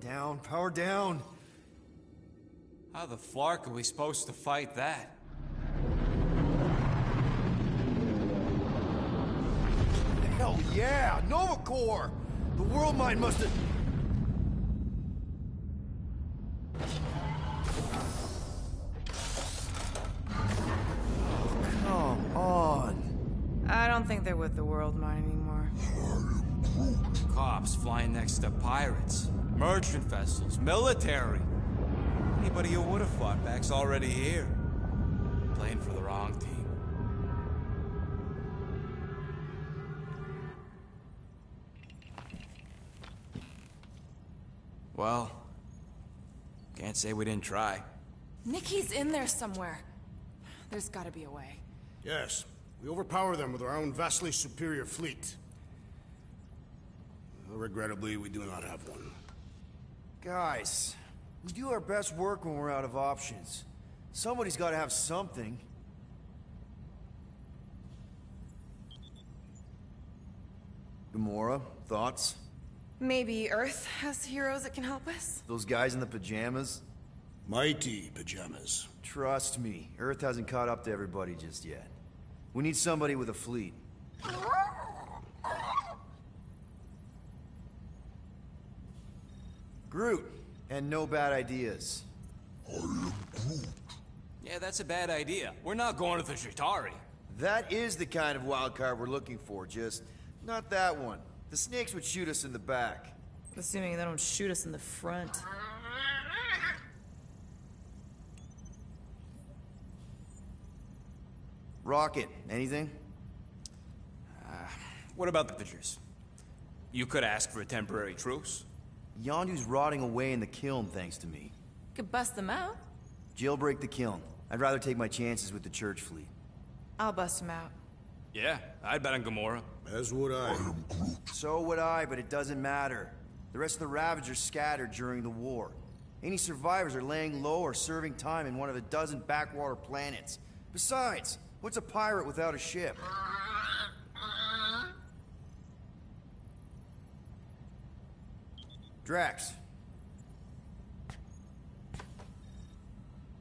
down, power down. How the flark are we supposed to fight that? Hell yeah! Nova Core! The world mind must have... Come on. I don't think they're with the world mine anymore. Cops flying next to pirates, merchant vessels, military. Anybody who would have fought back's already here. Playing for the wrong team. Well, can't say we didn't try. Nikki's in there somewhere. There's gotta be a way. Yes, we overpower them with our own vastly superior fleet. Well, regrettably, we do not have one. Guys, we do our best work when we're out of options. Somebody's gotta have something. Gamora, thoughts? Maybe Earth has heroes that can help us? Those guys in the pajamas? Mighty pajamas. Trust me, Earth hasn't caught up to everybody just yet. We need somebody with a fleet. Groot, and no bad ideas. I am Groot. Yeah, that's a bad idea. We're not going to the Chitauri. That is the kind of wild card we're looking for, just not that one. The snakes would shoot us in the back. Assuming they don't shoot us in the front. Rocket, anything? What about the pictures? You could ask for a temporary truce. Yondu's rotting away in the kiln thanks to me. Could bust them out. Jailbreak the kiln. I'd rather take my chances with the church fleet. I'll bust them out. Yeah, I'd bet on Gamora. As would I. I am Groot. So would I, but it doesn't matter. The rest of the Ravagers scattered during the war. Any survivors are laying low or serving time in one of a dozen backwater planets. Besides, what's a pirate without a ship? Drax.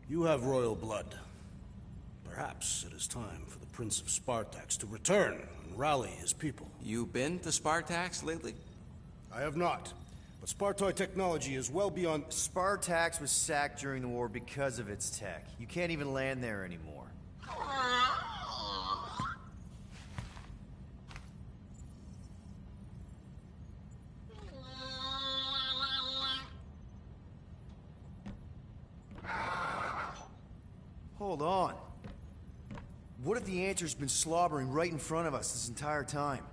You have royal blood. Perhaps it is time for the Prince of Spartax to return and rally his people. You been to Spartax lately? I have not, but Spartoi technology is well beyond... Spartax was sacked during the war because of its tech. You can't even land there anymore. Hold on. What if the answer's been slobbering right in front of us this entire time?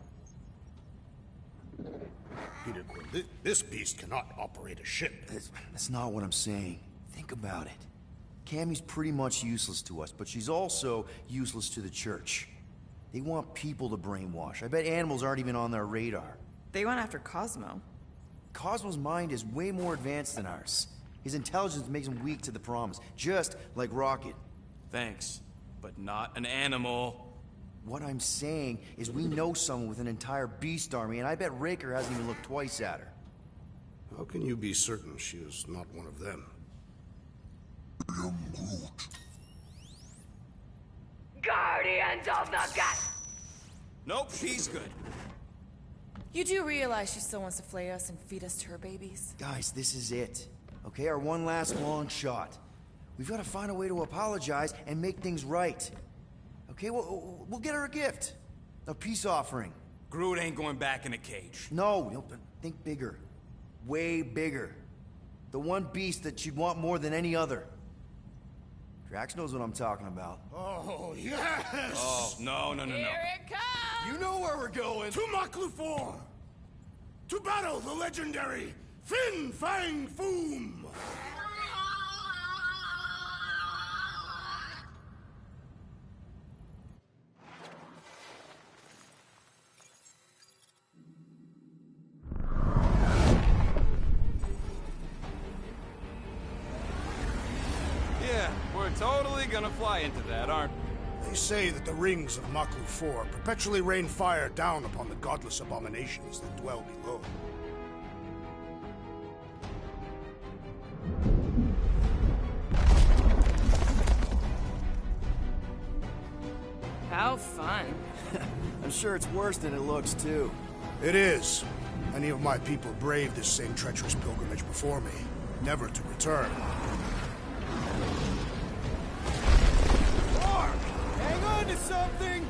Peter Quill, this beast cannot operate a ship. That's not what I'm saying. Think about it. Cammy's pretty much useless to us, but she's also useless to the church. They want people to brainwash. I bet animals aren't even on their radar. They went after Cosmo. Cosmo's mind is way more advanced than ours. His intelligence makes him weak to the promise, just like Rocket. Thanks, but not an animal. What I'm saying is we know someone with an entire beast army, and I bet Raker hasn't even looked twice at her. How can you be certain she is not one of them? I am Groot. Guardians of the Gut! Nope, she's good. You do realize she still wants to flay us and feed us to her babies? Guys, this is it. Okay, our one last long shot. We've got to find a way to apologize and make things right. Okay, we'll get her a gift. A peace offering. Groot ain't going back in a cage. No, think bigger. Way bigger. The one beast that she'd want more than any other. Drax knows what I'm talking about. Oh, yes! Oh, no. Here it comes! You know where we're going! To Maklufor! To battle the legendary Fin Fang Foom! Yeah, we're totally gonna fly into that, aren't we? They say that the rings of Maklufor perpetually rain fire down upon the godless abominations that dwell below. fun. I'm sure it's worse than it looks, too. It is. Many of my people braved this same treacherous pilgrimage before me, never to return. Mark! Hang on to something!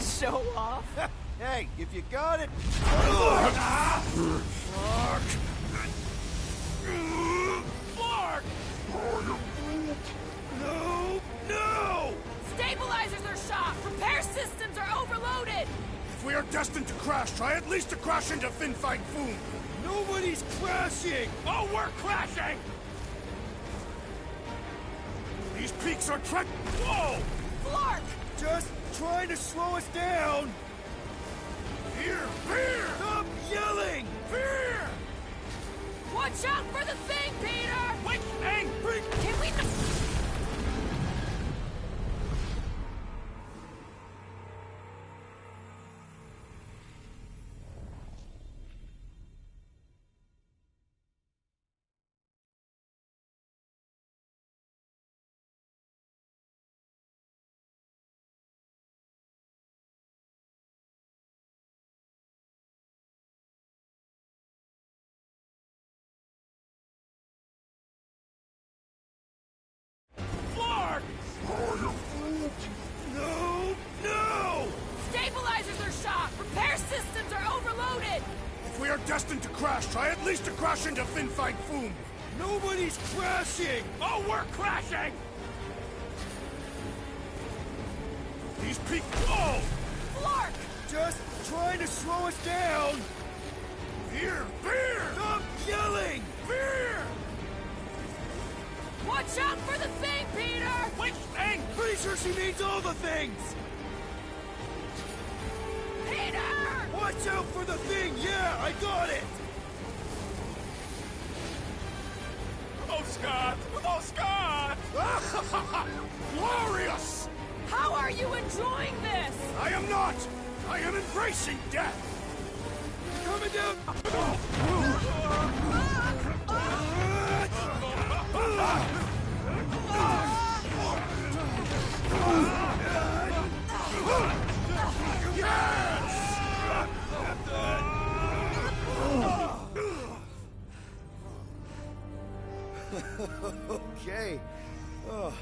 Show off. Hey, if you got it... Mark! No! No! Stabilizers are shot. Repair systems are overloaded. If we are destined to crash, try at least to crash into Fin Fang Foom. Nobody's crashing! Oh, we're crashing! These peaks are Whoa! Flark! Just trying to slow us down! Here, fear! Stop yelling! Fear! Watch out for the thing, Peter! Wait, angry! Can we... Flark! No! No! Stabilizers are shot. Repair systems are overloaded. If we are destined to crash, try at least to crash into Fin Fang Foom. Nobody's crashing! Oh, we're crashing! These peaks... Whoa! Flark! Just trying to slow us down! Here, fear! Stop yelling! Fear! Watch out for the thing, Peter! Which thing? Pretty sure she means all the things! Peter! Watch out for the thing! Yeah, I got it! Oh, Scott! Oh, Scott! Glorious! How are you enjoying this? I am not! I am embracing death! Coming down! Okay. Oh,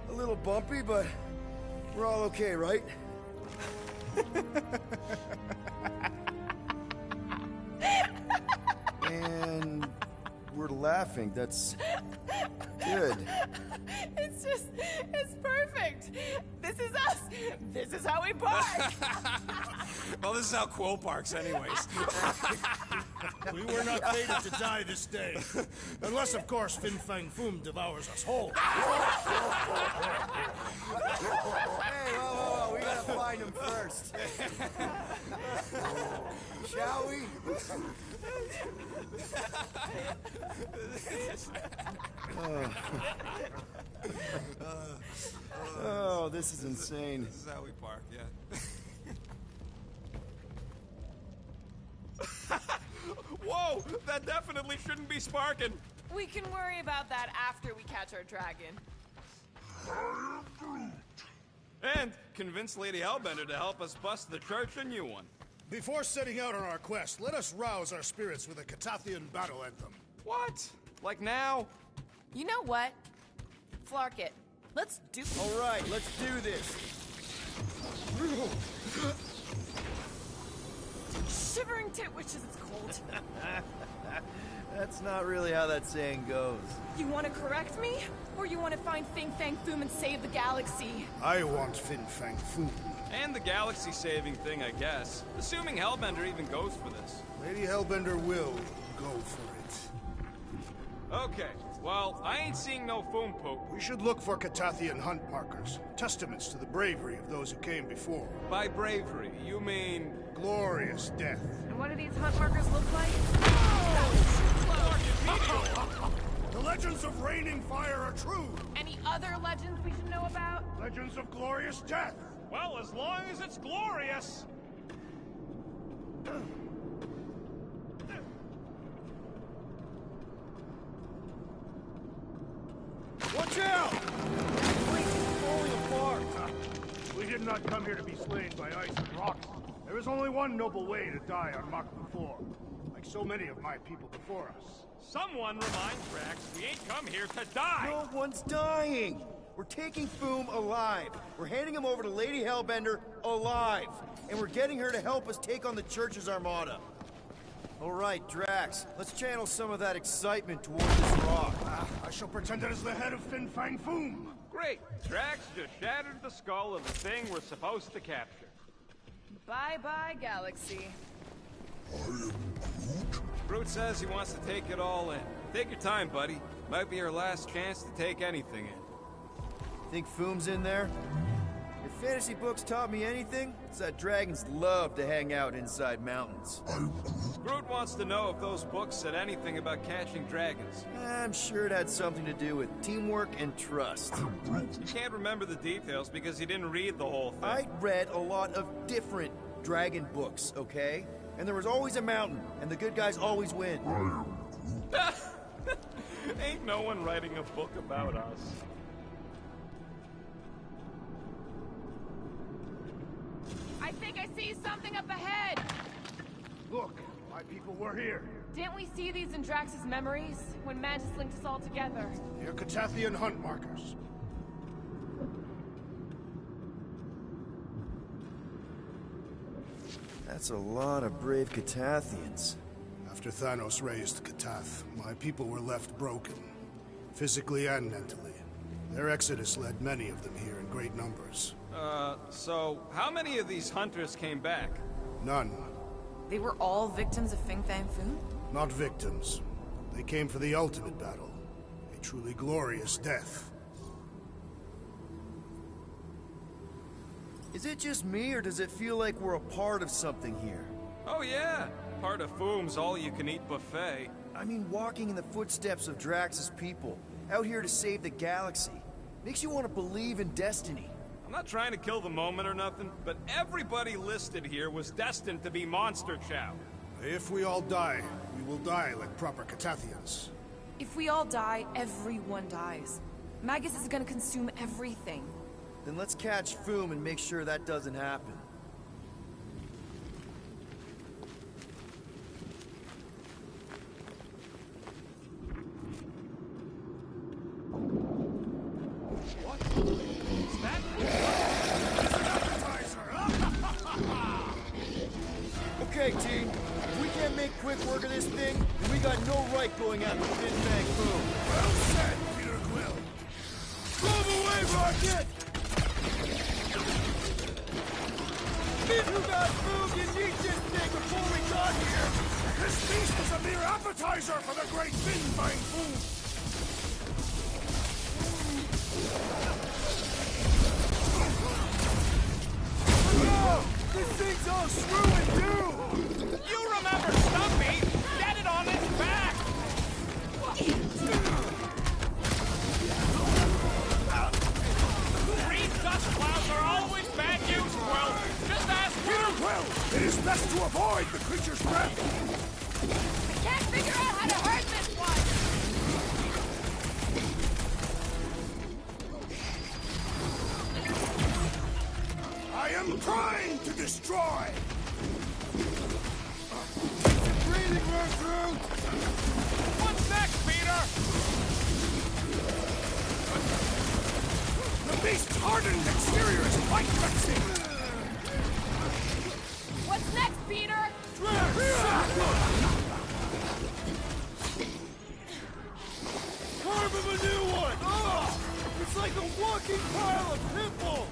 a little bumpy, but we're all okay, right? And we're laughing. That's good. It's perfect. This is us. This is how we park. Well, this is how Quill parks anyways. We were not fated to die this day. Unless, of course, Fin Fang Foom devours us whole. Hey, whoa, we gotta find him first. Shall we? Oh, this is insane. This is how we park, yeah. Whoa! That definitely shouldn't be sparking! We can worry about that after we catch our dragon. And convince Lady Hellbender to help us bust the church a new one. Before setting out on our quest, let us rouse our spirits with a Catathian battle anthem. What? Like now? You know what? Flark it. Let's do... All right, let's do this. Shivering tit wishes it's cold. That's not really how that saying goes. You want to correct me? Or you want to find Fin Fang Foom and save the galaxy? I want Fin Fang Foom. And the galaxy-saving thing, I guess. Assuming Hellbender even goes for this. Lady Hellbender will go for it. Okay, well, I ain't seeing no foam poop. We should look for Catathian hunt markers, testaments to the bravery of those who came before. By bravery, you mean... Glorious death. And what do these hunt markers look like? The legends of raining fire are true. Any other legends we should know about? Legends of glorious death. Well, as long as it's glorious. Watch out! This place is falling apart. We did not come here to be slain by ice and rocks. There is only one noble way to die on Mach 4, like so many of my people before us. Someone remind Drax we ain't come here to die! No one's dying! We're taking Foom alive. We're handing him over to Lady Hellbender alive. And we're getting her to help us take on the Church's armada. All right, Drax, let's channel some of that excitement toward this rock. I shall pretend it is the head of Fin Fang Foom. Great! Drax just shattered the skull of the thing we're supposed to capture. Bye-bye, Galaxy. Groot says he wants to take it all in. Take your time, buddy. Might be our last chance to take anything in. Think Foom's in there? If fantasy books taught me anything, it's that dragons love to hang out inside mountains. Groot wants to know if those books said anything about catching dragons. I'm sure it had something to do with teamwork and trust. You can't remember the details because you didn't read the whole thing. I read a lot of different dragon books, okay? And there was always a mountain, and the good guys always win. Ain't no one writing a book about us. I think I see something up ahead! Look, my people were here. Didn't we see these in Drax's memories, when Mantis linked us all together? They're Catathian hunt markers. That's a lot of brave Catathians. After Thanos raised Catath, my people were left broken, physically and mentally. Their exodus led many of them here in great numbers. So how many of these hunters came back? None. They were all victims of Fin Fang Foom? Not victims. They came for the ultimate battle. A truly glorious death. Is it just me, or does it feel like we're a part of something here? Oh yeah, part of Foom's all-you-can-eat buffet. I mean, walking in the footsteps of Drax's people, out here to save the galaxy, makes you want to believe in destiny. I'm not trying to kill the moment or nothing, but everybody listed here was destined to be monster chow. If we all die, we will die like proper Catathians. If we all die, everyone dies. Magus is gonna consume everything. Then let's catch Foom and make sure that doesn't happen. Okay, team. If we can't make quick work of this thing, then we got no right going after Fin Fang Foom. Well said, Peter Quill. Move away, Rocket! Kid who got food, you need this thing before we got here! This feast is a mere appetizer for the great Fin Fang Foom. No! This thing's all screw and do! You remember Stumpy? Get it on its back! Green dust clouds are always bad news, Quill. Just ask Peter Quill, it is best to avoid the creature's breath. I can't figure out how to hurt this one! I am trying to destroy. Breathing room through! What's next, Peter? The beast's hardened exterior is quite vexing. What's next, Peter? Carve him a new one! Oh, it's like a walking pile of pimples!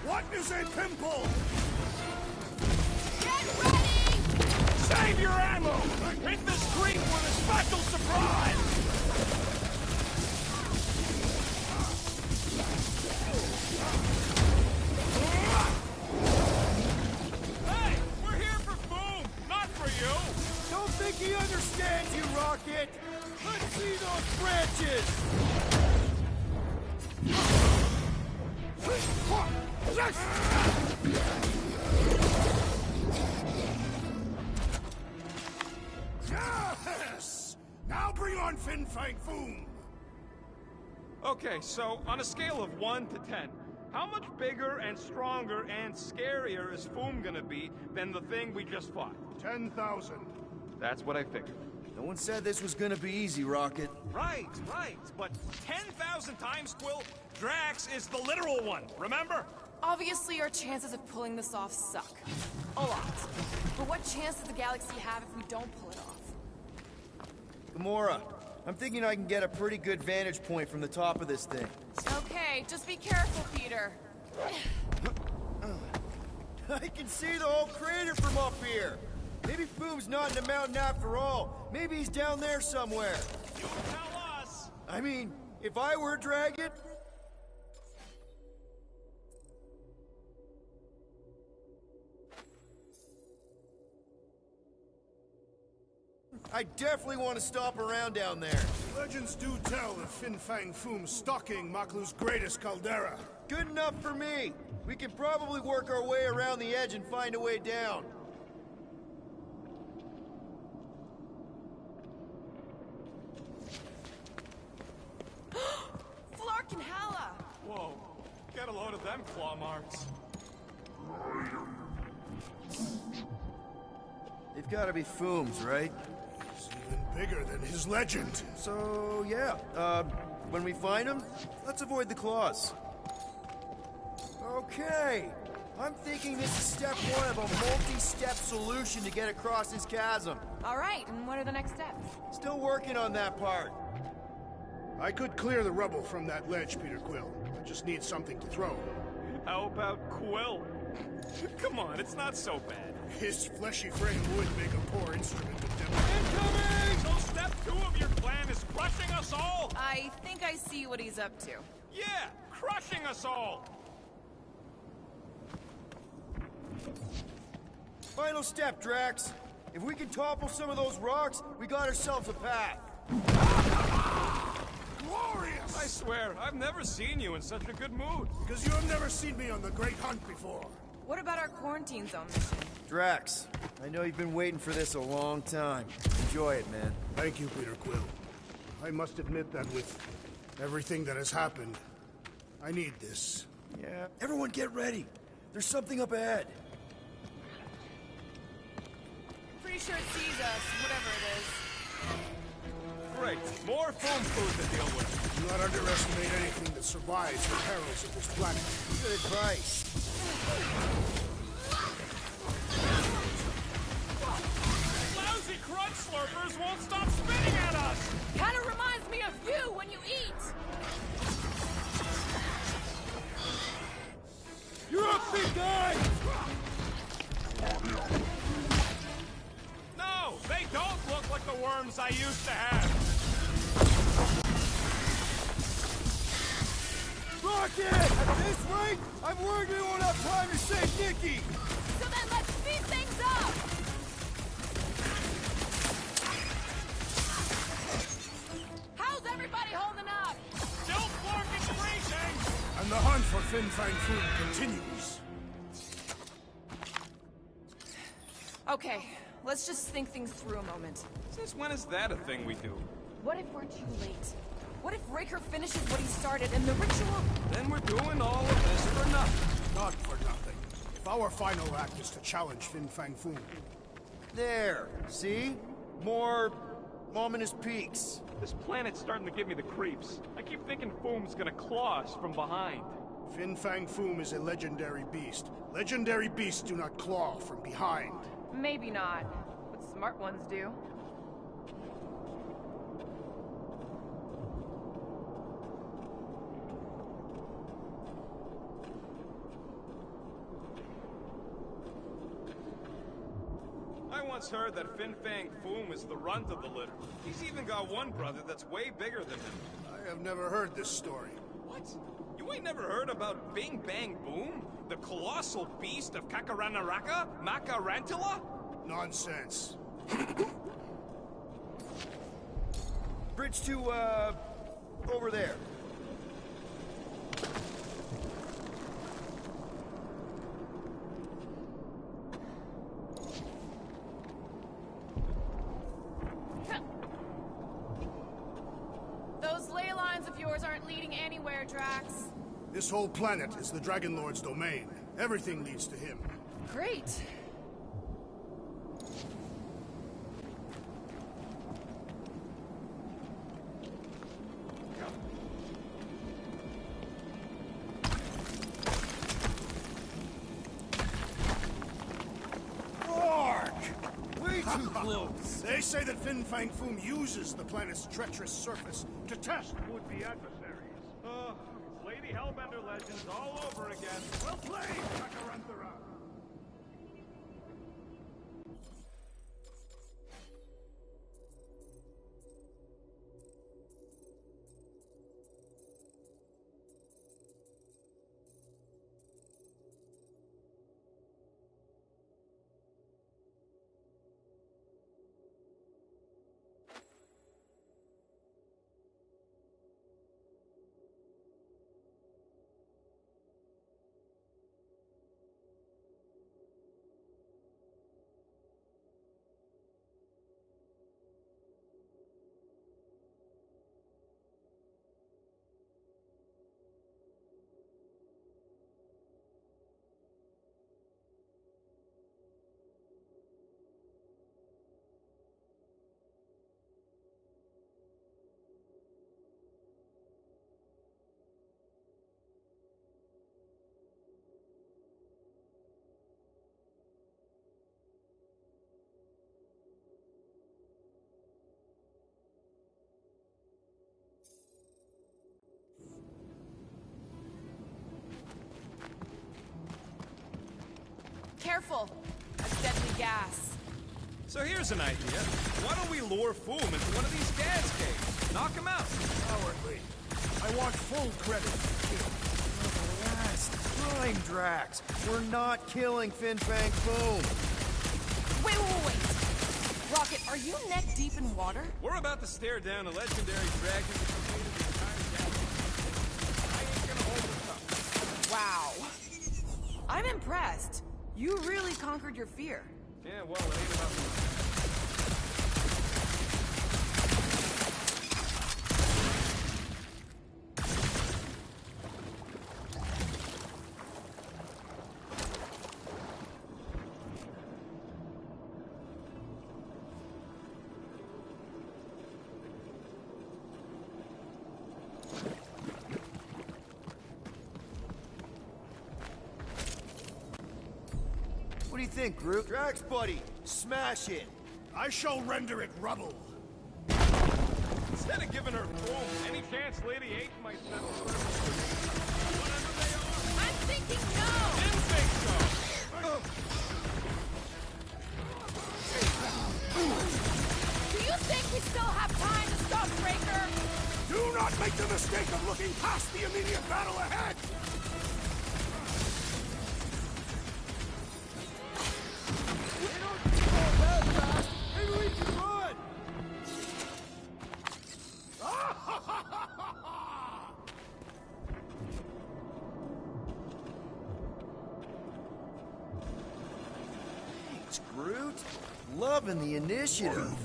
What is a pimple? Get ready! Save your ammo! Hit the screen with a special surprise! Hey! We're here for Foom, not for you! Don't think he understands you, Rocket! Let's see those branches! Now bring on Fin Fang Foom! Okay, so on a scale of 1 to 10, how much bigger and stronger and scarier is Foom gonna be than the thing we just fought? 10,000. That's what I figured. No one said this was gonna be easy, Rocket. Right, but 10,000 times, Quill, Drax is the literal one, remember? Obviously, our chances of pulling this off suck. A lot. But what chance does the galaxy have if we don't pull it off? Gamora, I'm thinking I can get a pretty good vantage point from the top of this thing. Okay, just be careful, Peter. I can see the whole crater from up here. Maybe Foom's not in the mountain after all. Maybe he's down there somewhere. You tell us! I mean, if I were a dragon... I definitely want to stop around down there. Legends do tell of Fin Fang Foom stalking Maklu's greatest caldera. Good enough for me. We can probably work our way around the edge and find a way down. Flark and Hala! Whoa, get a load of them claw marks. They've got to be Foom's, right? He's even bigger than his legend. So, yeah. When we find him, let's avoid the claws. Okay. I'm thinking this is step one of a multi-step solution to get across this chasm. All right, and what are the next steps? Still working on that part. I could clear the rubble from that ledge, Peter Quill. I just need something to throw. How about Quill? Come on, it's not so bad. His fleshy frame would make a poor instrument of devil. Incoming! So step 2 of your plan is crushing us all? I think I see what he's up to. Yeah, crushing us all! Final step, Drax. If we can topple some of those rocks, we got ourselves a path. Glorious! I swear, I've never seen you in such a good mood. Because you have never seen me on the Great Hunt before. What about our quarantine zone mission? Drax, I know you've been waiting for this a long time. Enjoy it, man. Thank you, Peter Quill. I must admit that with everything that has happened, I need this. Yeah. Everyone get ready. There's something up ahead. Pretty sure it sees us, whatever it is. Great, more foam food to deal with. Do not underestimate anything that survives the perils of this planet. Good advice. Lousy crunch slurpers won't stop spitting at us! Kinda reminds me of you when you eat! You're up, big guy! No, they don't look like the worms I used to have. Rocket! At this rate, I'm worried we won't have time to save Nikki! So then let's speed things up! How's everybody holding up? Still Flark and freezing! And the hunt for Fin Fang Foom continues. Okay, let's just think things through a moment. Since when is that a thing we do? What if we're too late? What if Raker finishes what he started and the ritual... Then we're doing all of this for nothing. Not for nothing. If our final act is to challenge Fin Fang Foom, There. See? More ominous peaks. This planet's starting to give me the creeps. I keep thinking Foom's gonna claw us from behind. Fin Fang Foom is a legendary beast. Legendary beasts do not claw from behind. Maybe not, but smart ones do. I once heard that Fin Fang Foom is the runt of the litter. He's even got one brother that's way bigger than him. I have never heard this story. What? You ain't never heard about Bing Bang Boom? The colossal beast of Kakaranaraka? Makarantula? Nonsense. Bridge to, over there. corridors aren't leading anywhere, Drax. This whole planet is the Dragon Lord's domain. Everything leads to him. Great. Way too close! They say that Fin Fang Foom uses the planet's treacherous surface to test would-be adversaries. Oh, it's Lady Hellbender legends all over again. Well played, Takarantara! Careful! That's deadly gas. So here's an idea. Why don't we lure Foom into one of these gas caves? Knock him out. Cowardly. I want full credit. Last time, Drax. We're not killing Fin Fang Foom. Wait. Rocket, are you neck deep in water? We're about to stare down a legendary dragon that completed the entire galaxy. I ain't gonna hold us up. Wow. I'm impressed. You really conquered your fear. Yeah, well, it ain't about me. What do you think, Groot? Drax, buddy, smash it. I shall render it rubble. Instead of giving her Foom, any chance Lady H might settle for whatever they are? I'm thinking no! Didn't think so. Do you think we still have time to stop Breaker? Do not make the mistake of looking past the immediate battle ahead! Maybe we can run! Thanks, Groot. Loving the initiative.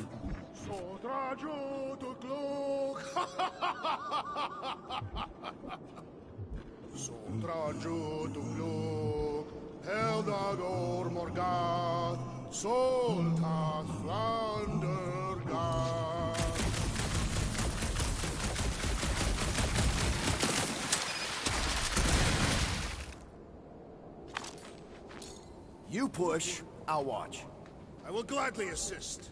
Heldador Morgath, Soltath Flandergath. You push, I'll watch. I will gladly assist.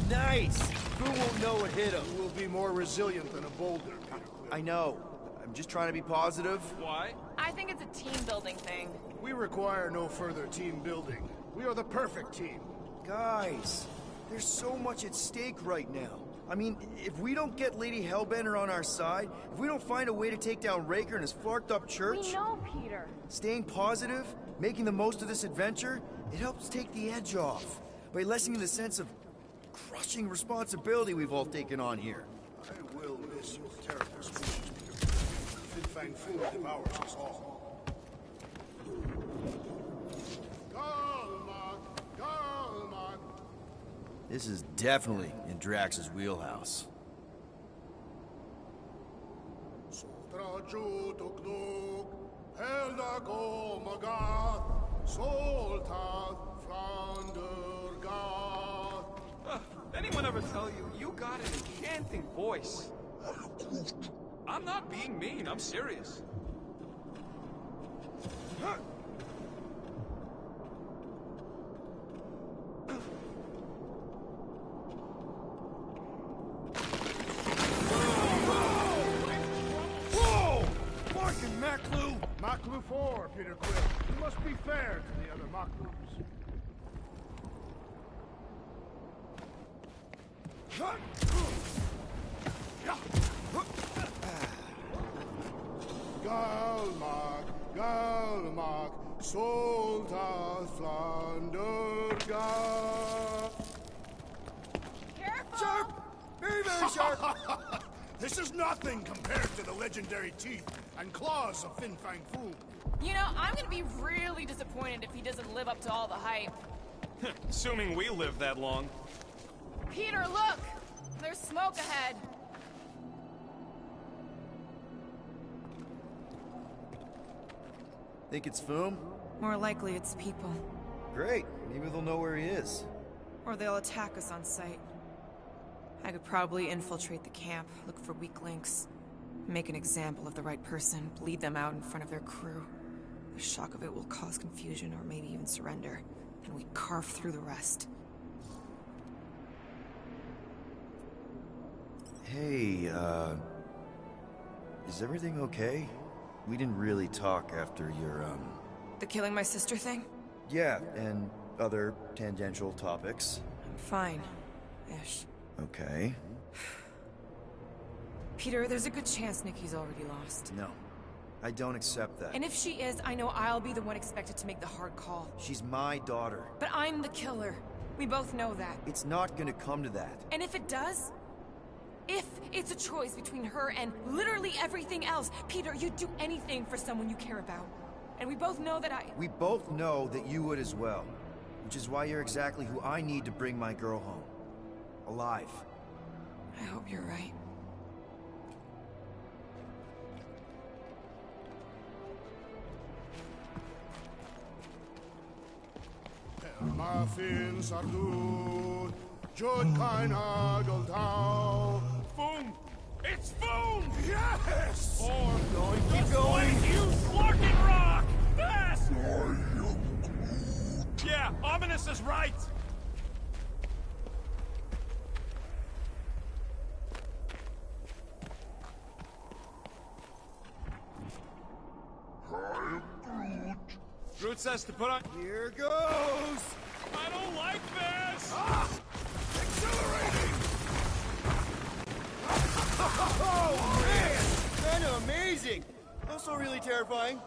Nice! Who won't know what hit him? You will be more resilient than a boulder, Peter Quill. I know. I'm just trying to be positive. Why? I think it's a team-building thing. We require no further team building. We are the perfect team. Guys, there's so much at stake right now. I mean, if we don't get Lady Hellbender on our side, if we don't find a way to take down Raker and his flarked-up church... We know, Peter. Staying positive, making the most of this adventure, it helps take the edge off. By lessening the sense of crushing responsibility we've all taken on here. I will miss your terrible speeches, Peter. Fin Fang Foom devours us all. This is definitely in Drax's wheelhouse. Anyone ever tell you, you got an enchanting voice? I'm not being mean, I'm serious. Maklu 4, Peter Quill. You must be fair to the other Maklus. Galmak, Soltas, Flanderga. Careful! Sharp! Very, very sharp! This is nothing compared to the legendary teeth and claws of Fin Fang Foom. You know, I'm gonna be really disappointed if he doesn't live up to all the hype. Assuming we live that long. Peter, look! There's smoke ahead. Think it's Foom? More likely it's people. Great. Maybe they'll know where he is. Or they'll attack us on sight. I could probably infiltrate the camp, look for weak links, make an example of the right person, bleed them out in front of their crew. The shock of it will cause confusion or maybe even surrender, and we carve through the rest. Hey, is everything okay? We didn't really talk after your, The killing my sister thing? Yeah, and other tangential topics. I'm fine. Ish. Okay. Peter, there's a good chance Nikki's already lost. No, I don't accept that. And if she is, I know I'll be the one expected to make the hard call. She's my daughter. But I'm the killer. We both know that. It's not gonna come to that. And if it does? If it's a choice between her and literally everything else, Peter, you'd do anything for someone you care about. And we both know that We both know that you would as well. Which is why you're exactly who I need to bring my girl home. Alive. I hope you're right. Muffin Sardun, Jud Kainagel Tau. Boom! It's Boom! Yes! Or Keep going! use Larkin Rock! Fast! Yeah, Ominous is right! Groot says to put on... Here goes! I don't like this! Accelerating! Oh, man! Kind of amazing! Also really terrifying.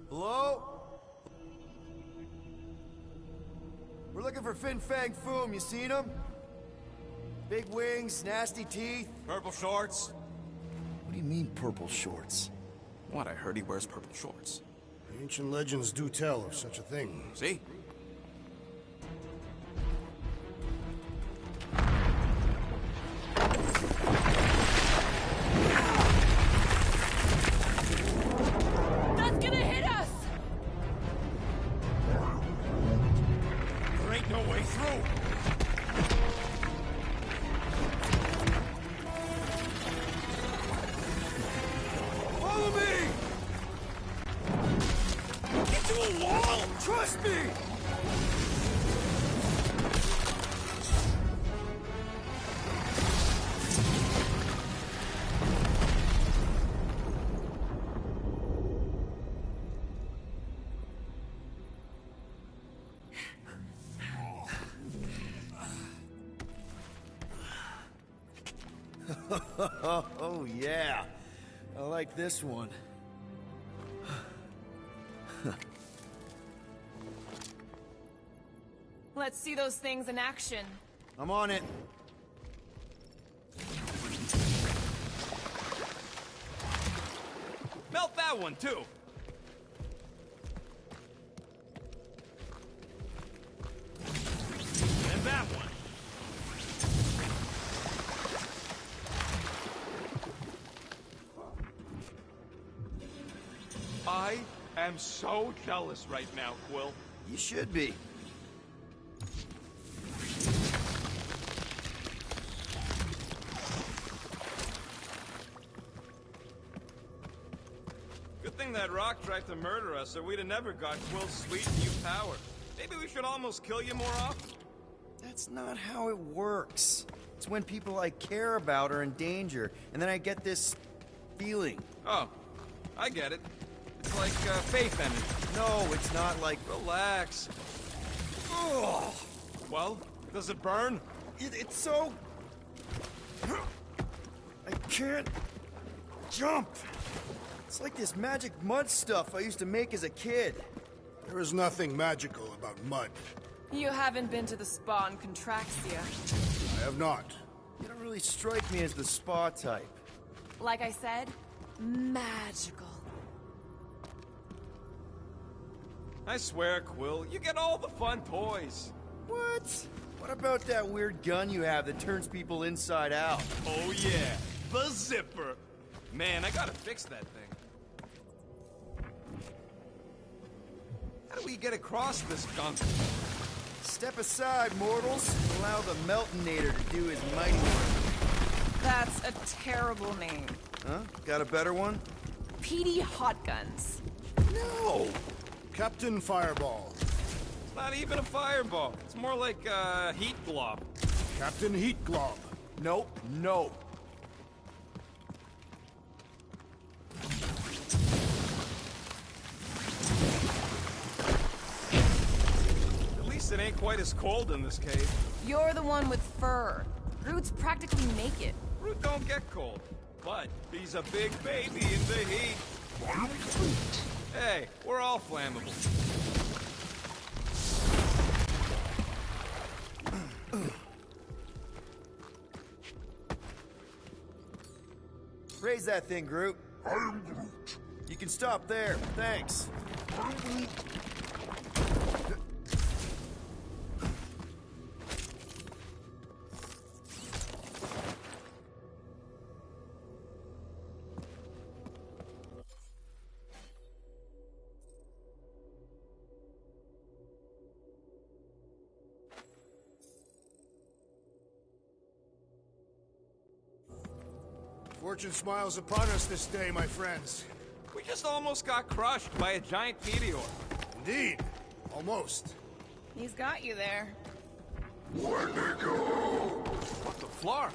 Hello? We're looking for Fin Fang Foom. You seen him? Big wings, nasty teeth. Purple shorts? What do you mean, purple shorts? What, I heard he wears purple shorts. Ancient legends do tell of such a thing. See? That's gonna hit us! There ain't no way through! Follow me! Trust me! Oh, yeah. I like this one. Let's see those things in action. I'm on it. Melt that one, too. And that one. I am so jealous right now, Quill. You should be. Good thing that rock tried to murder us, or we'd have never got Quill's sweet new power. Maybe we should almost kill you more often. That's not how it works. It's when people I care about are in danger, and then I get this feeling. Oh, I get it. It's like faith energy. No, it's not like... Relax. Ugh. Well, does it burn? It's so... I can't jump. It's like this magic mud stuff I used to make as a kid. There is nothing magical about mud. You haven't been to the spa in Contraxia. I have not. You don't really strike me as the spa type. Like I said, magical. I swear, Quill, you get all the fun toys. What? What about that weird gun you have that turns people inside out? Oh yeah, the zipper. Man, I gotta fix that thing. How do we get across this gunk? Step aside, mortals, and allow the Meltonator to do his mighty work. That's a terrible name. Huh? Got a better one? PD Hot Guns. No! Captain Fireball. It's not even a fireball. It's more like a heat glob. Captain Heat Glob. Nope, no. At least it ain't quite as cold in this cave. You're the one with fur. Groot's practically naked. Groot don't get cold, but he's a big baby in the heat. Hey, we're all flammable. Raise that thing, Groot. I am Groot. You can stop there. Thanks. Fortune smiles upon us this day, my friends. We just almost got crushed by a giant meteor. Indeed. Almost. He's got you there. What the floor?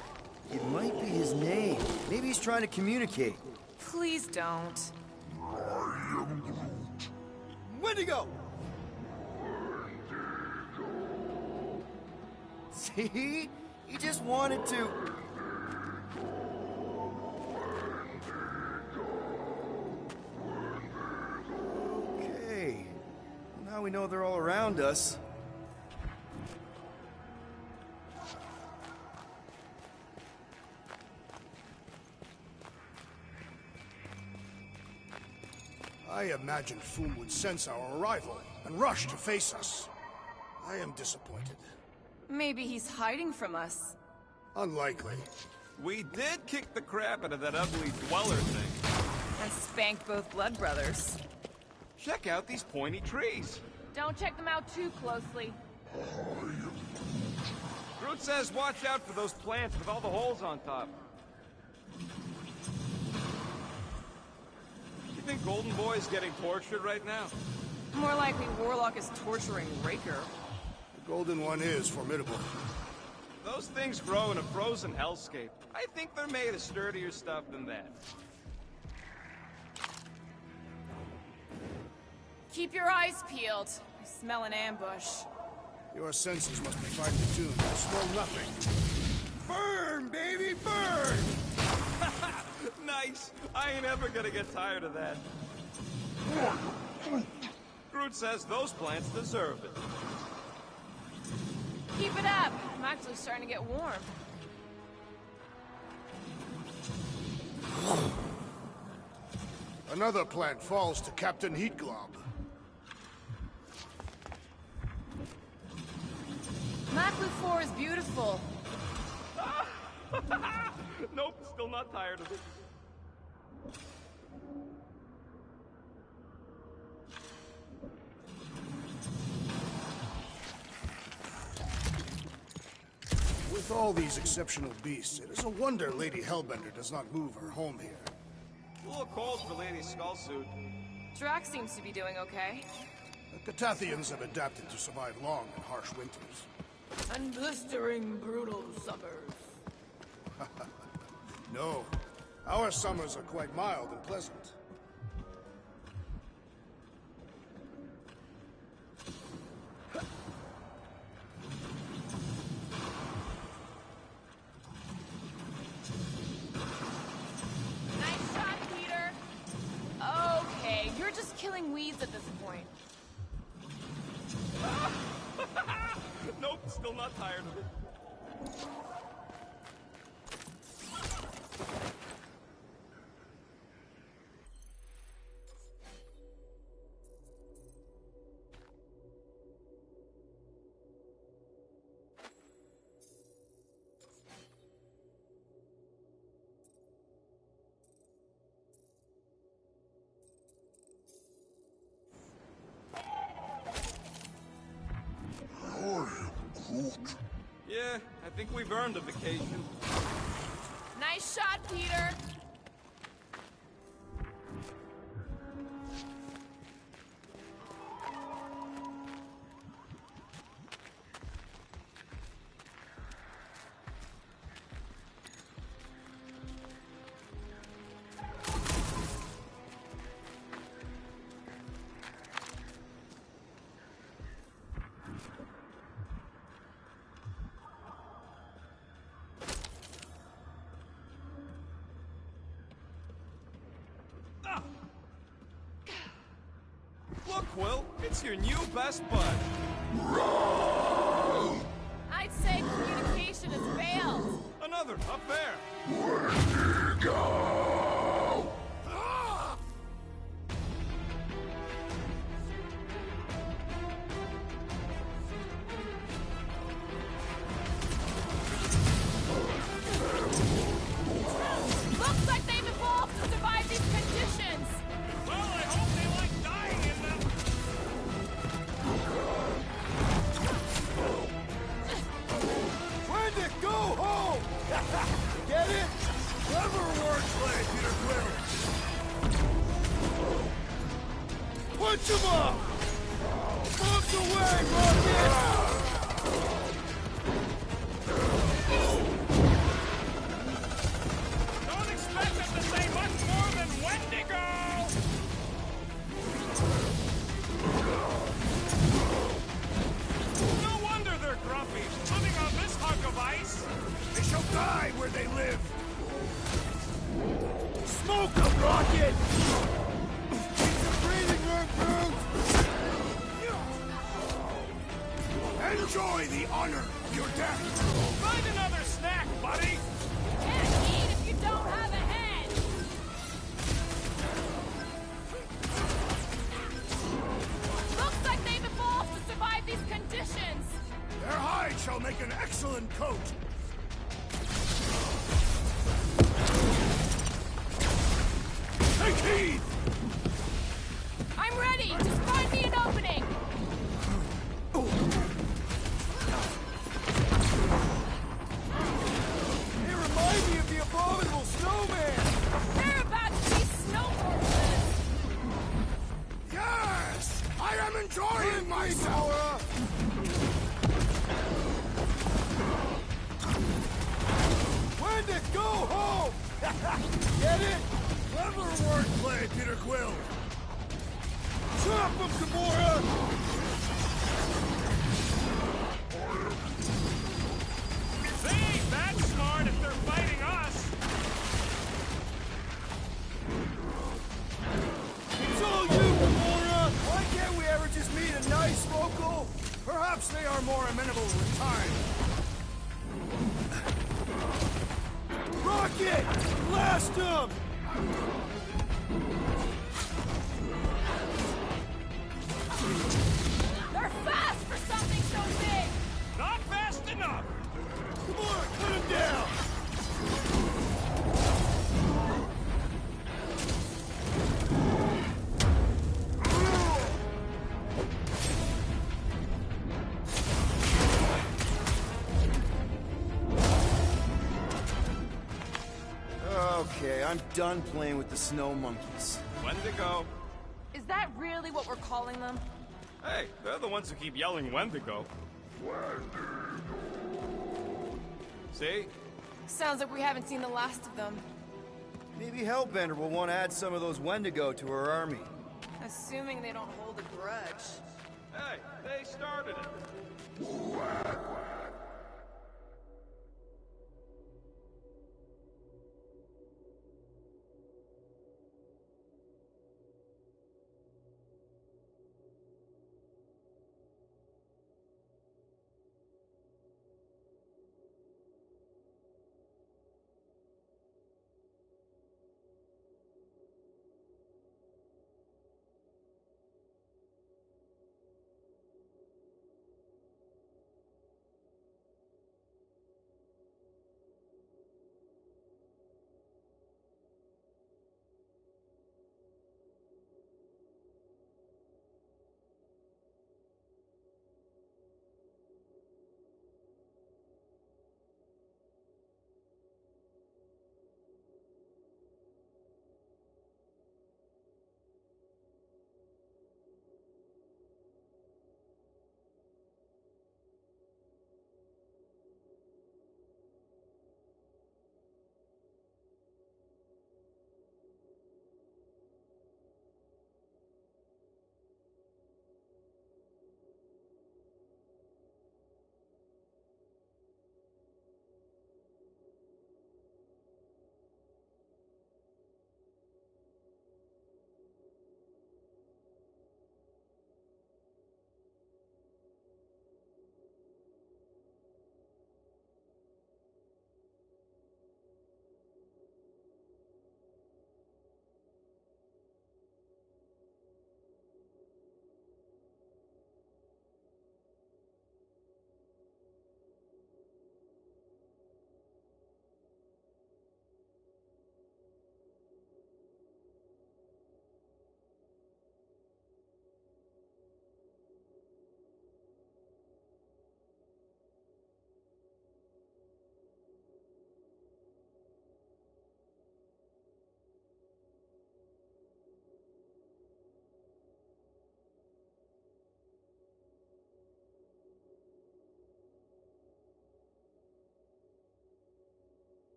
It might be his name. Maybe he's trying to communicate. Please don't. I am Groot. Wendigo! See? He just wanted to... Okay. Now we know they're all around us. I imagined Foom would sense our arrival and rush to face us. I am disappointed. Maybe he's hiding from us. Unlikely. We did kick the crap out of that ugly dweller thing. And spanked both blood brothers. Check out these pointy trees. Don't check them out too closely. Groot says watch out for those plants with all the holes on top. You think Golden Boy's getting tortured right now? More likely Warlock is torturing Raker. The Golden One is formidable. Those things grow in a frozen hellscape. I think they're made of sturdier stuff than that. Keep your eyes peeled. I smell an ambush. Your senses must be finely tuned. I smell nothing. Burn, baby, burn! Nice. I ain't ever gonna get tired of that. Groot says those plants deserve it. Keep it up. I'm actually starting to get warm. Another plant falls to Captain Heatglob. Maclu 4 is beautiful. Nope, still not tired of it. With all these exceptional beasts, it is a wonder Lady Hellbender does not move her home here. A little cold for Lady Skullsuit. Drax seems to be doing okay. The Catathians have adapted to survive long and harsh winters. And blistering, brutal summers. No, our summers are quite mild and pleasant. Nice shot, Peter. Okay, you're just killing weeds at this point. Nope, still not tired of it. Yeah, I think we've earned a vacation. Nice shot, Peter. Look, Will, it's your new best bud. I'd say communication has failed. Another affair. Looks like they've evolved to survive these conditions. Well, I hope they like dying in them. When to go home! Get it? Clever wordplay, Peter Quiver. Punch him up! Punch away, Rocket! Don't expect them to say much more than Wendigo! No wonder they're grumpy, living on this hunk of ice. They shall die where they live! Smoke them, Rocket! Keep the breathing room, Groot! Enjoy the honor of your death! Find another snack, buddy! Can't eat if you don't have a head. Looks like they've evolved to survive these conditions. Their hide shall make an excellent coat. Take heed! I'm ready. Just find me an opening. They remind me of the abominable snowman! They're about to be snow horses. Yes! I am play, Peter Quill! Chop him, Gamora! They ain't that smart if they're fighting us! It's all you, Gamora! Why can't we ever just meet a nice local? Perhaps they are more amenable with time. Rocket! Blast him! They're fast for something so big! Not fast enough! Come on, cut him down! Okay, I'm done playing with the snow monkeys. Wendigo. Is that really what we're calling them? Hey, they're the ones who keep yelling Wendigo. See? Sounds like we haven't seen the last of them. Maybe Hellbender will want to add some of those Wendigo to her army. Assuming they don't hold a grudge. Hey, they started it.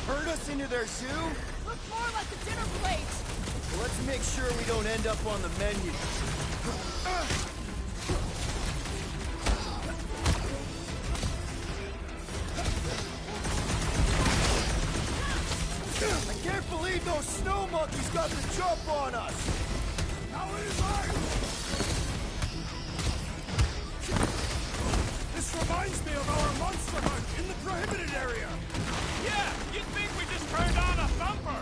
turn us into their zoo? Looks more like a dinner plate. Well, let's make sure we don't end up on the menu. I can't believe those snow monkeys got the jump on us! Now it is ours! This reminds me of our monster hunt in the prohibited area. Yeah, you'd think we just turned on a thumper.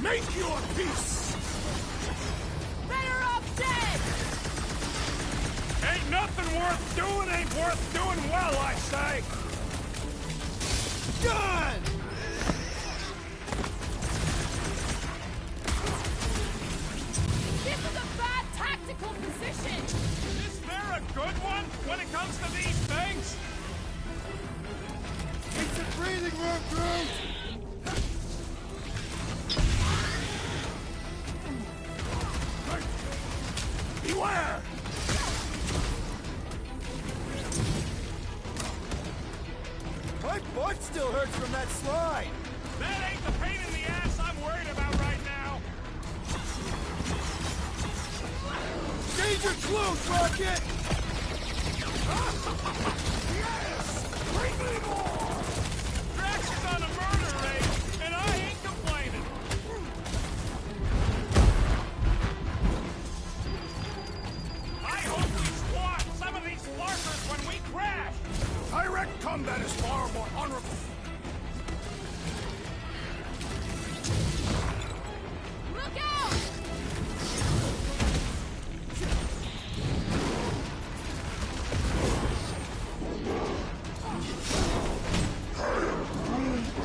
Make your peace! Better off dead! Ain't nothing worth doing ain't worth doing well, I say. Done! This is a bad tactical position! Is there a good one when it comes to these things? It's a breathing room, Groot! Beware! My butt still hurts from that slide! That ain't the pain in the ass I'm worried about right now. Danger close, Rocket! Bring me more! Drax is on a murder raid, and I ain't complaining. I hope we squash some of these flarkers when we crash. Direct combat is far more honorable. Look out!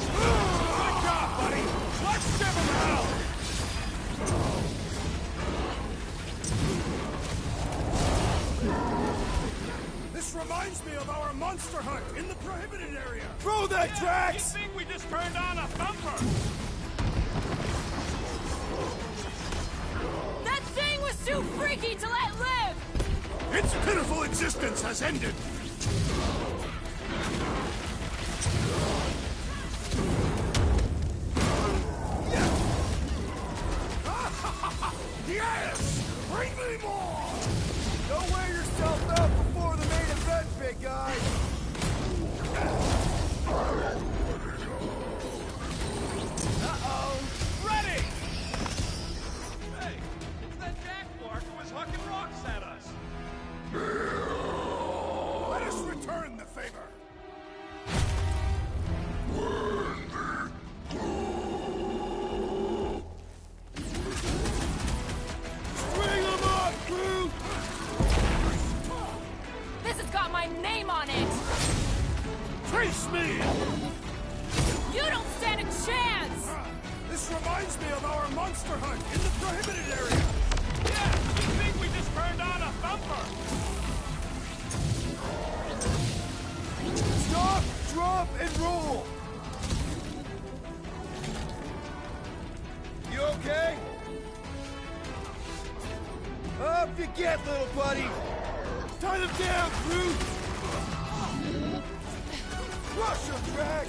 Good job, buddy. Let's give him hell. This reminds me of our monster hunt in the prohibited area. Throw that, You Drax! think we just turned on a thumper? That thing was too freaky to let live! Its pitiful existence has ended. Yes! Bring me more! Don't wear yourself out before the main event, big guy! Uh-oh! Ready! Hey, it's that Jack Flark who was hucking rocks at us. Let us return the favor. Bring him up, Groot! This has got my name on it! Face me! You don't stand a chance! This reminds me of our monster hunt in the prohibited area. Yeah, you think we just turned on a thumper? Stop, drop, and roll! You okay? Up you get, little buddy! Tie them down, Groot! Rush him, Drax!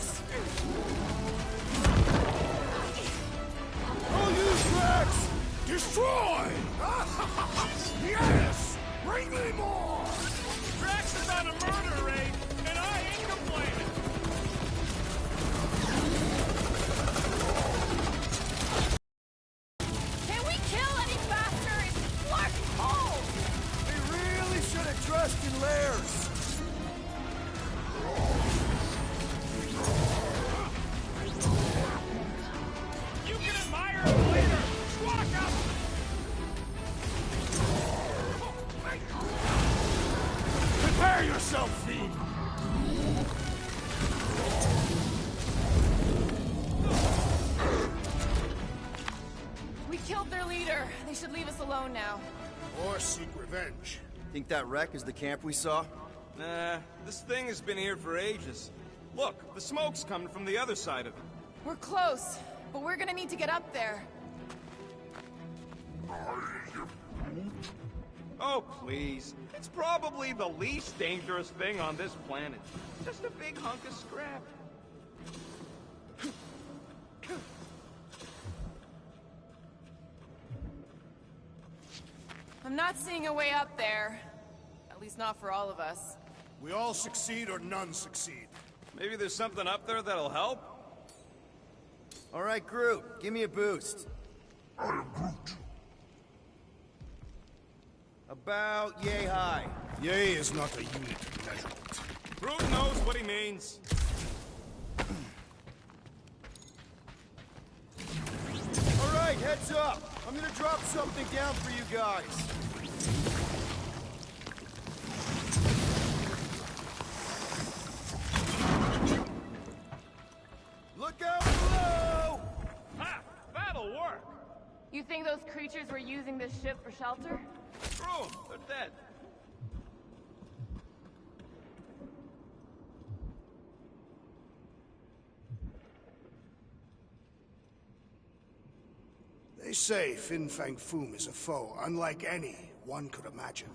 Roll you, Drax! Destroy! Yes! Bring me more! Drax is on a murder raid, and I ain't complaining. Can we kill any faster? It's Flark cold! We really should have trusted in layers! You can admire him later. Walk up. Prepare yourself, fiend! We killed their leader. They should leave us alone now. Or seek revenge. Think that wreck is the camp we saw? Nah, this thing has been here for ages. Look, the smoke's coming from the other side of it. We're close, but we're gonna need to get up there. Oh, please. It's probably the least dangerous thing on this planet. Just a big hunk of scrap. not seeing a way up there. At least not for all of us. We all succeed or none succeed. Maybe there's something up there that'll help? All right, Groot, give me a boost. I am Groot. About yay high. Yay is not a unit of measurement. Groot knows what he means. All right, heads up. I'm gonna drop something down for you guys. Look out below! Ha! That'll work! You think those creatures were using this ship for shelter? Boom! They're dead. They say Fin Fang Foom is a foe unlike any one could imagine.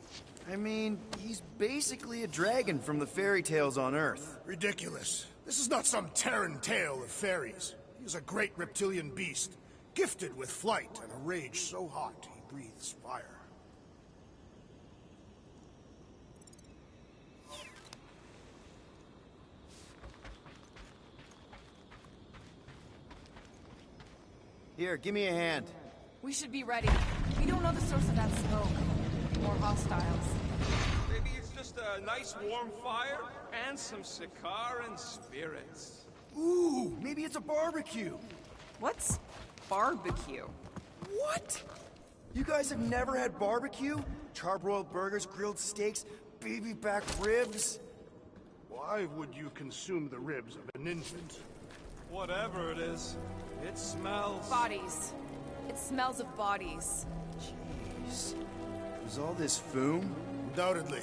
I mean, he's basically a dragon from the fairy tales on Earth. Ridiculous. This is not some Terran tale of fairies. He is a great reptilian beast, gifted with flight and a rage so hot he breathes fire. Here, give me a hand. We should be ready. We don't know the source of that smoke. More hostiles. Maybe it's just a nice warm fire and some Sikaran spirits. Ooh, maybe it's a barbecue. What's barbecue? What? You guys have never had barbecue? Charbroiled burgers, grilled steaks, baby back ribs? Why would you consume the ribs of an infant? Whatever it is, it smells. Bodies. It smells of bodies. Jeez. Is all this foom? Undoubtedly.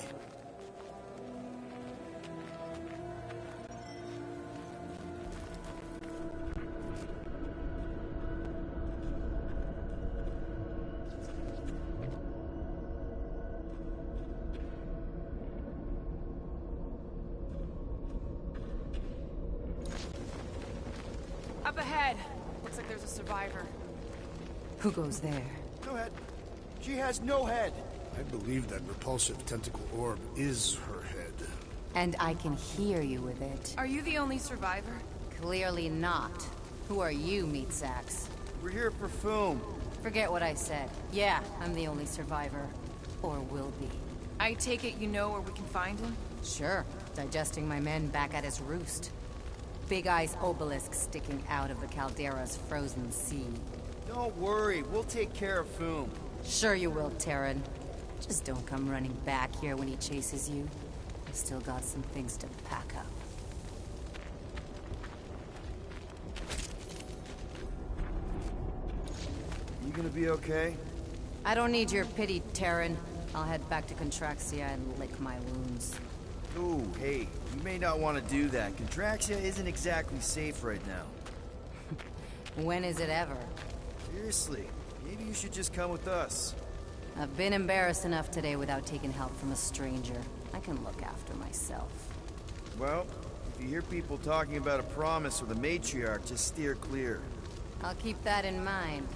Up ahead. Looks like there's a survivor. Who goes there? Go ahead. She has no head. I believe that repulsive tentacle orb is her head. And I can hear you with it. Are you the only survivor? Clearly not. Who are you, meat sacks? We're here for Foom. Forget what I said. Yeah, I'm the only survivor. Or will be. I take it you know where we can find him? Sure. Digesting my men back at his roost. Big Eye's obelisk sticking out of the caldera's frozen sea. Don't worry, we'll take care of Foom. Sure you will, Terran. Just don't come running back here when he chases you. I've still got some things to pack up. You gonna be okay? I don't need your pity, Terran. I'll head back to Contraxia and lick my wounds. Ooh, hey, you may not want to do that. Contraxia isn't exactly safe right now. When is it ever? Seriously, maybe you should just come with us. I've been embarrassed enough today without taking help from a stranger. I can look after myself. Well, if you hear people talking about a promise with a matriarch, just steer clear. I'll keep that in mind.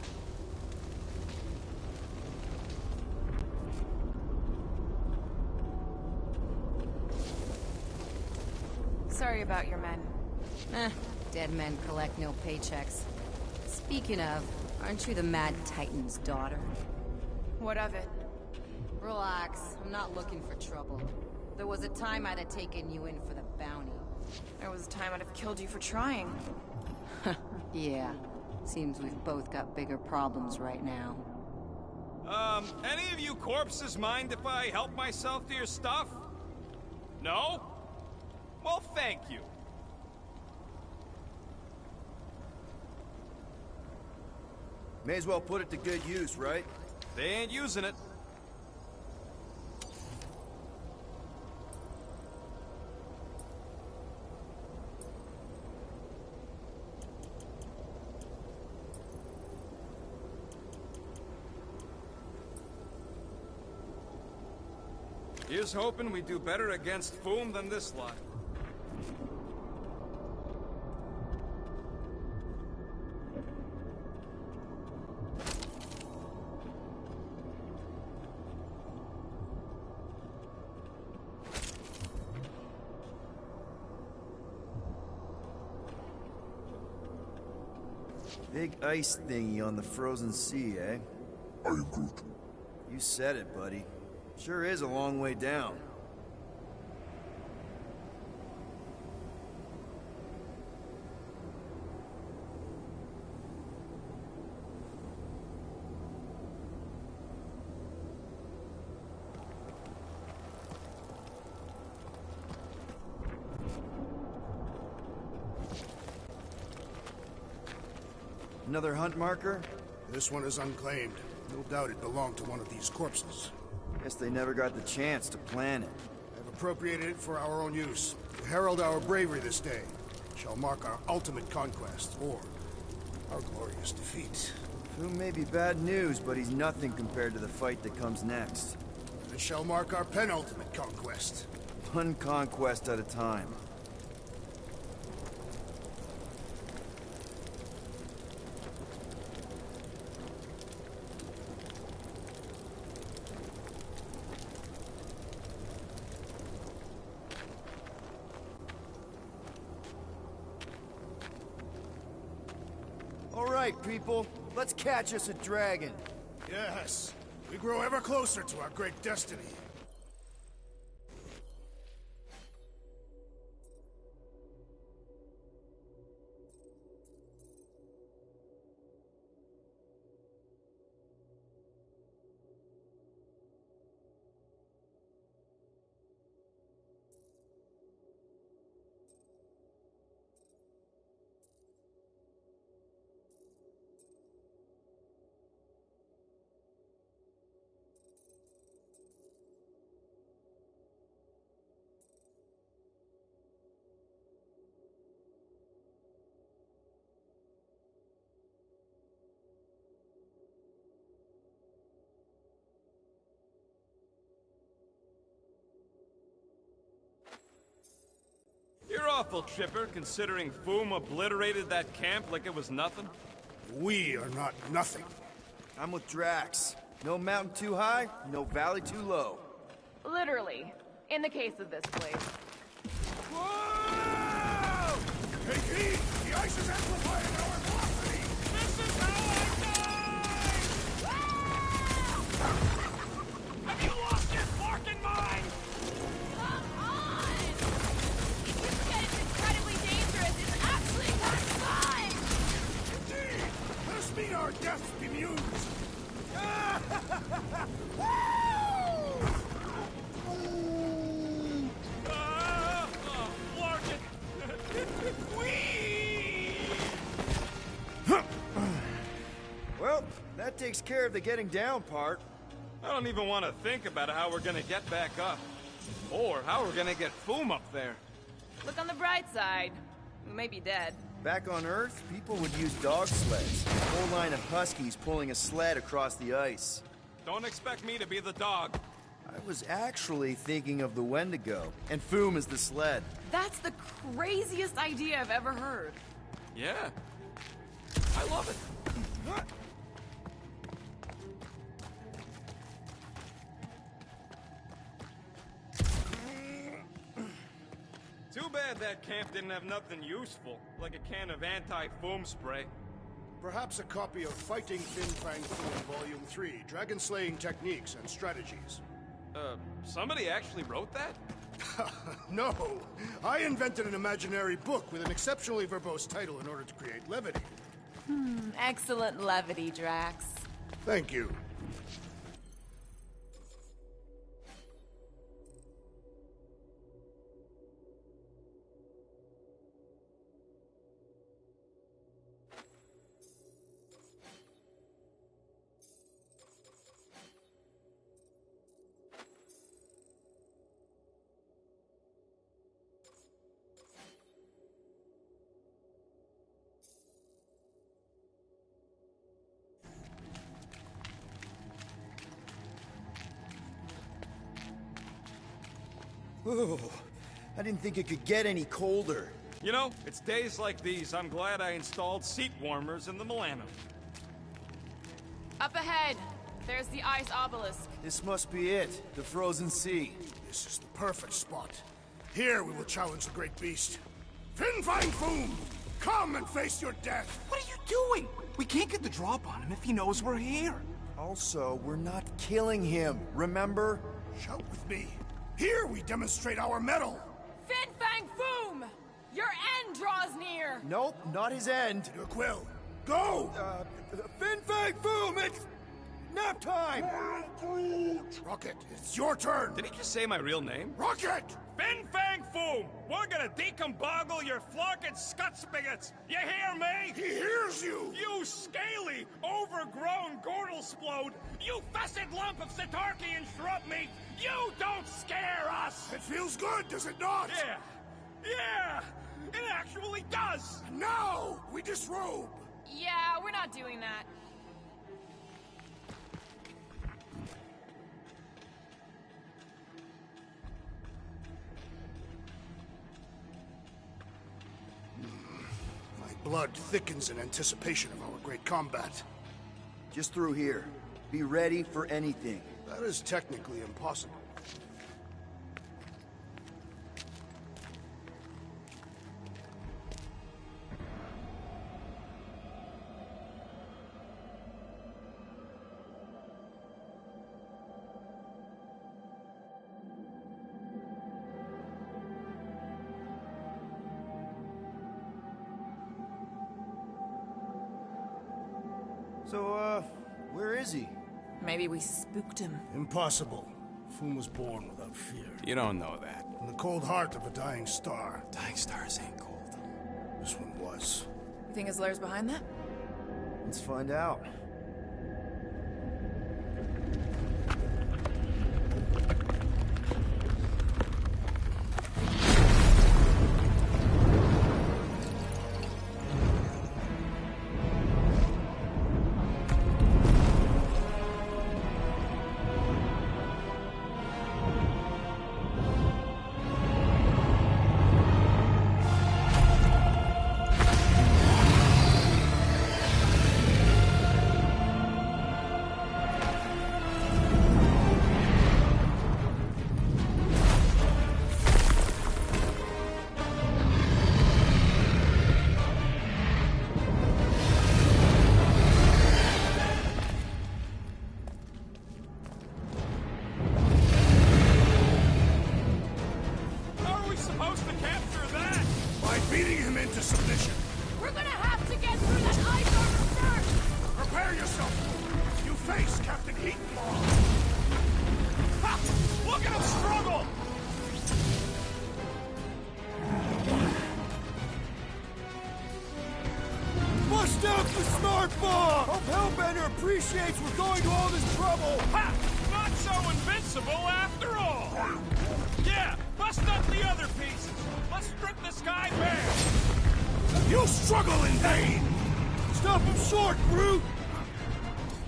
Sorry about your men. Dead men collect no paychecks. Speaking of, aren't you the Mad Titan's daughter? What of it? Relax, I'm not looking for trouble. There was a time I'd have taken you in for the bounty. There was a time I'd have killed you for trying. Yeah, seems we've both got bigger problems right now. Any of you corpses mind if I help myself to your stuff? No? Well, thank you. May as well put it to good use, right? They ain't using it. Here's hoping we do better against Foom than this lot. Big ice thingy on the frozen sea, eh? I am Groot. You said it, buddy. Sure is a long way down. Another hunt marker? This one is unclaimed. No doubt it belonged to one of these corpses. Guess they never got the chance to plant it. I've appropriated it for our own use. To herald our bravery this day. It shall mark our ultimate conquest, or our glorious defeat. Foom may be bad news, but he's nothing compared to the fight that comes next. It shall mark our penultimate conquest. One conquest at a time. All right, people. Let's catch us a dragon. Yes, we grow ever closer to our great destiny. You're awful chipper, considering Foom obliterated that camp like it was nothing. We are not nothing. I'm with Drax. No mountain too high, no valley too low. Literally. In the case of this place. Whoa! Take heed! The ice is amplifying our velocity! This is how I die! Have you lost your fucking mind? Come on! If you forget it's incredibly dangerous, it's actually kind of fun! Indeed! Let us meet our deaths bemused! Well, that takes care of the getting down part. I don't even want to think about how we're gonna get back up. Or how we're gonna get Foom up there. Look on the bright side. We may be dead. Back on Earth, people would use dog sleds. A whole line of huskies pulling a sled across the ice. Don't expect me to be the dog. I was actually thinking of the Wendigo, and Foom is the sled. That's the craziest idea I've ever heard. Yeah. I love it. Too bad that camp didn't have nothing useful, like a can of anti-foam spray. Perhaps a copy of Fighting Fin Fang Foom Volume 3, Dragon Slaying Techniques and Strategies. Somebody actually wrote that? No! I invented an imaginary book with an exceptionally verbose title in order to create levity. Excellent levity, Drax. Thank you. Ooh, I didn't think it could get any colder. You know, it's days like these I'm glad I installed seat warmers in the Milano. Up ahead, there's the ice obelisk. This must be it, the frozen sea. This is the perfect spot. Here we will challenge the great beast. Fin Fang Foom! Come and face your death! What are you doing? We can't get the drop on him if he knows we're here. Also, we're not killing him, remember? Shout with me. Here we demonstrate our mettle. Fin Fang Foom! Your end draws near! Nope, not his end. Peter Quill, go! Fin Fang Foom, it's nap time! Rocket, it's your turn. Did he just say my real name? Rocket! Fin Fang Foom! We're gonna decomboggle your flocking scut spigots! You hear me? He hears you! You scaly, overgrown Gordlesplode! You fessed lump of Satarkian shrub meat! You don't scare us! It feels good, does it not? Yeah! Yeah! It actually does! Now, we disrobe! Yeah, we're not doing that. My blood thickens in anticipation of our great combat. Just through here. Be ready for anything. That is technically impossible. So, where is he? Maybe we spooked him. Impossible. Foom was born without fear. You don't know that. In the cold heart of a dying star. Dying stars ain't cold. This one was. You think his lair's behind that? Let's find out. Beating him into submission. We're gonna have to get through that ice armor first! Prepare yourself. You face Captain Heatclaw. Ha! Look at him struggle! Bust out the smart bomb! Hope Hellbender appreciates we're going to all this trouble! Ha! Not so invincible after all! Yeah, bust up the other pieces! Let's strip this guy bare! You struggle in vain! Stop him short, brute!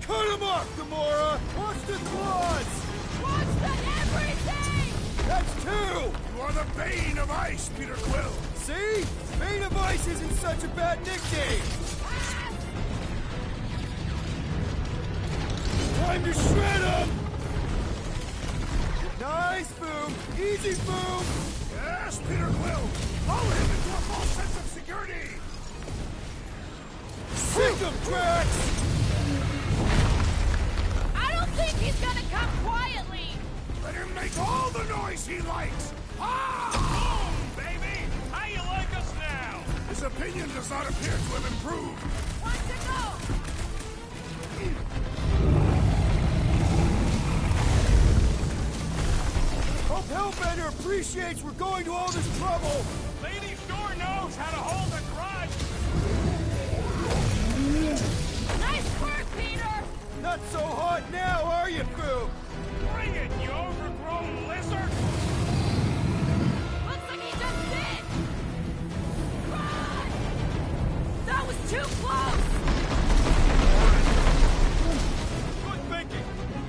Cut him up, Gamora! Watch the claws! Watch the everything! That's two! You are the Bane of Ice, Peter Quill! See? Bane of Ice isn't such a bad nickname! Time to shred him! Nice, Boom! Easy, Boom! Yes, Peter Quill! Lull him into a false sense of security! Sink him, Drax! I don't think he's gonna come quietly! Let him make all the noise he likes! Ah! Boom, baby! How you like us now? His opinion does not appear to have improved. Want to go? Hope Hellbender appreciates we're going to all this trouble! Lady sure knows how to hold a grudge! Nice work, Peter! Not so hot now, are you, Boom? Bring it, you overgrown lizard! Looks like he just did! Run! That was too close! Good thinking!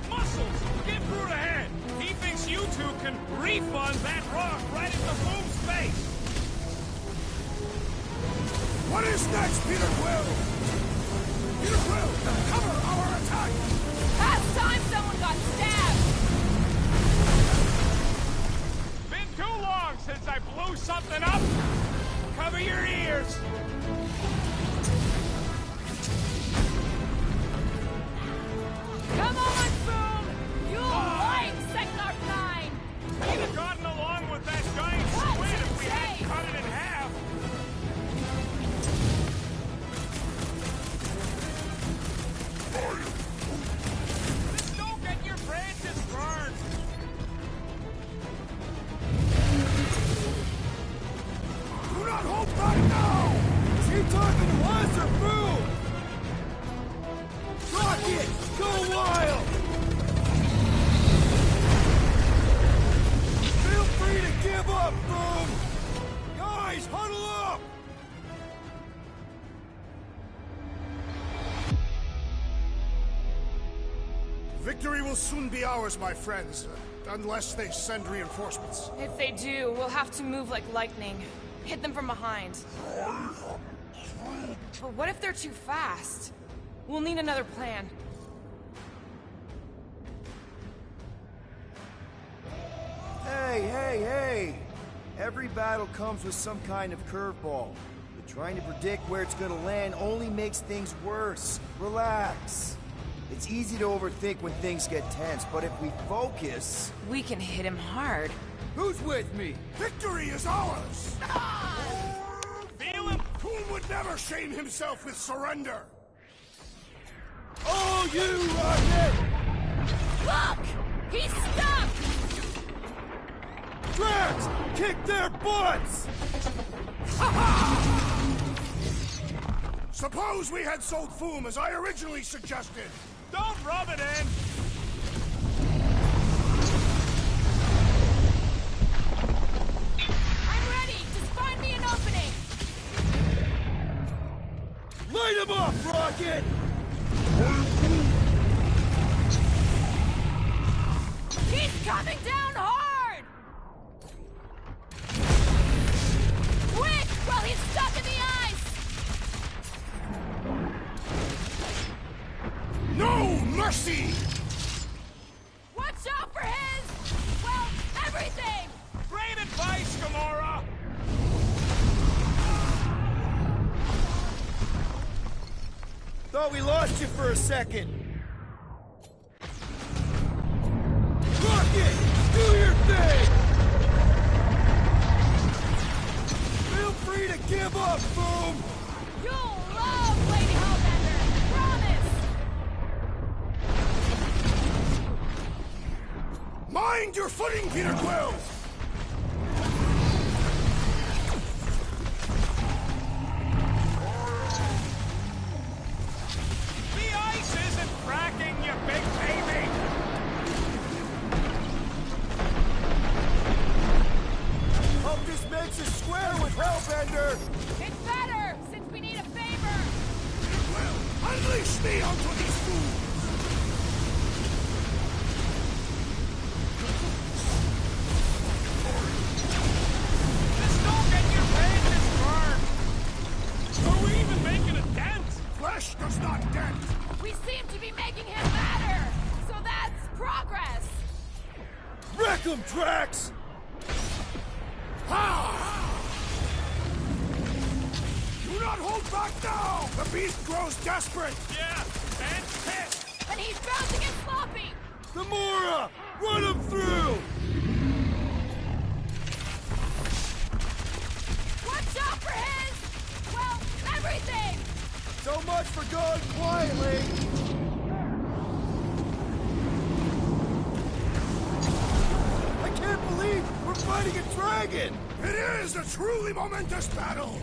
Muscles, get through the head! He thinks you two can refund that rock right into Boom's face! What is next, Peter Quill? Peter Quill, cover our attack! Past time someone got stabbed! Been too long since I blew something up! Cover your ears! Come on, Boom! You'll like Sector 9! We'd have gotten along with that giant squid if we hadn't cut it in half. Just don't get your branches burned. Do not hold back now! Is he talking to us or Boom? Rocket! Go wild! Feel free to give up, Boom! Guys, huddle up! Victory will soon be ours, my friends, unless they send reinforcements. If they do, we'll have to move like lightning. Hit them from behind. But what if they're too fast? We'll need another plan. Hey! Every battle comes with some kind of curveball. But trying to predict where it's gonna land only makes things worse. Relax. It's easy to overthink when things get tense, but if we focus... We can hit him hard. Who's with me? Victory is ours! Feel him? Who would never shame himself with surrender? Oh, you, Rocket! Look! He's stuck! Drax! Kick their butts! Suppose we had sold Foom as I originally suggested. Don't rub it in. I'm ready! Just find me an opening! Light him up, Rocket! He's coming down hard! Quick! While he's stuck in the ice! No mercy! Watch out for his... well, everything! Great advice, Gamora. Thought we lost you for a second. Rocket! Do your thing! Feel free to give up, Boom! You'll love Lady Hellbender! Promise! Mind your footing, Peter Quill! The ice isn't cracking, you big baby. Hope this makes us square with Hellbender! It's better, since we need a favor! Well, unleash me onto these fools! Just don't get your branches burned. Are we even making a dent? Flesh does not dent! We seem to be making him matter! So that's progress! Wreck 'em, Drax! Do not hold back now! The beast grows desperate! Yeah, and pissed. And he's bound to get sloppy! Gamora! Run him through! Watch out for his... well, everything! So much for going quietly! I can't believe we're fighting a dragon! It is a truly momentous battle!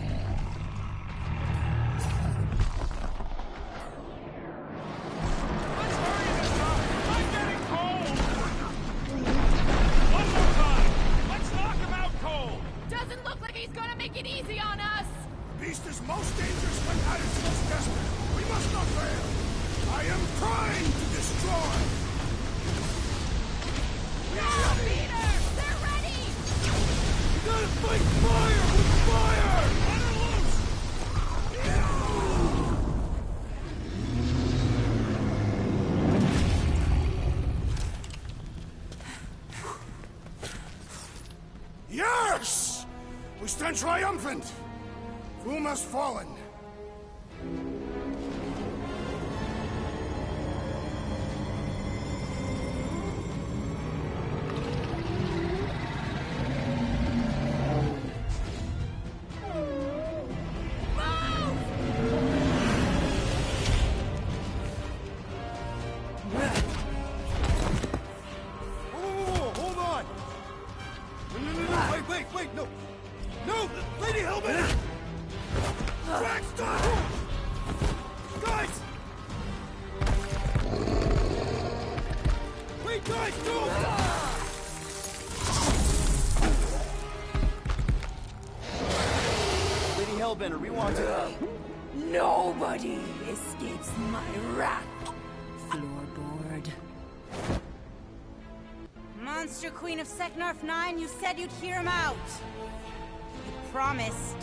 Let's hurry this up. I'm getting cold. One more time. Let's knock him out cold. Doesn't look like he's gonna make it easy on us! The beast is most dangerous when at its most desperate. We must not fail. I am trying to destroy. No, Peter! They're ready! You gotta fight fire with fire! Let her loose. Yes! We stand triumphant. Foom has fallen. Wait, no! No! Lady Hellbender! Drax, stop! Guys! Wait, guys, don't! Lady Hellbender, we want to... Nobody escapes my wrath. Floorboard. Monster Queen of Seknarf 9, you said you'd hear him out. You promised.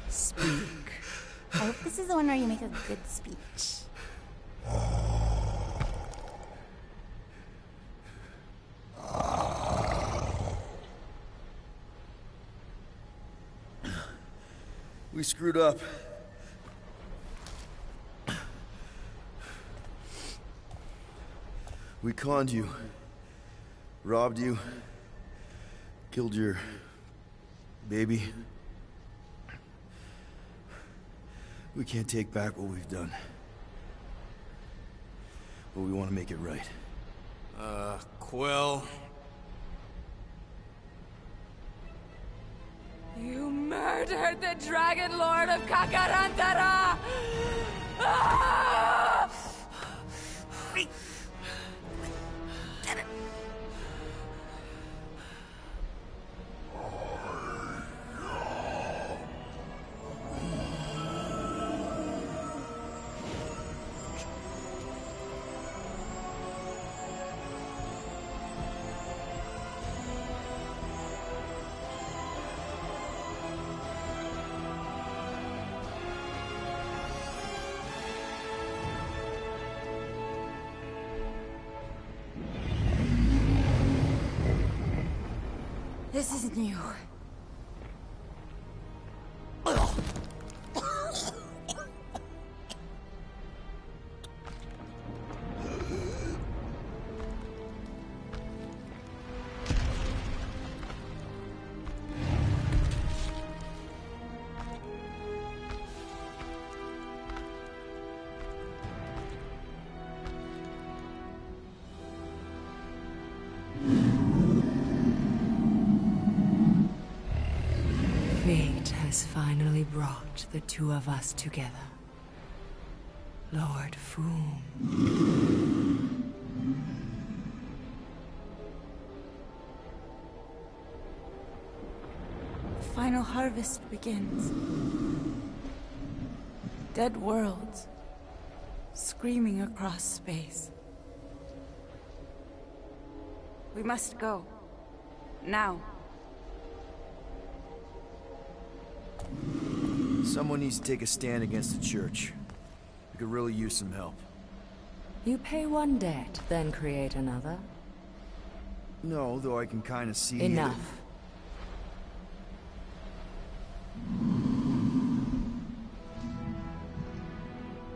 Speak. I hope this is the one where you make a good speech. We screwed up. We conned you, robbed you, killed your baby. We can't take back what we've done. But we want to make it right. Quill. You murdered the Dragon Lord of Kakarantara! Ah! This isn't you. Fate has finally brought the two of us together. Lord Foom. The final harvest begins. Dead worlds, screaming across space. We must go. Now. Someone needs to take a stand against the church. We could really use some help. You pay one debt, then create another. No, though I can kind of see... Enough.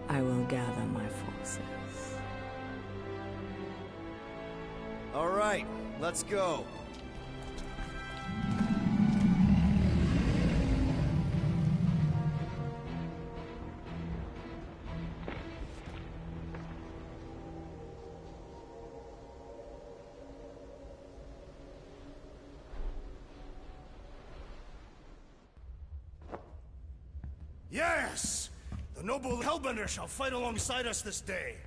I will gather my forces. All right, let's go. Yes! The noble Hellbender shall fight alongside us this day.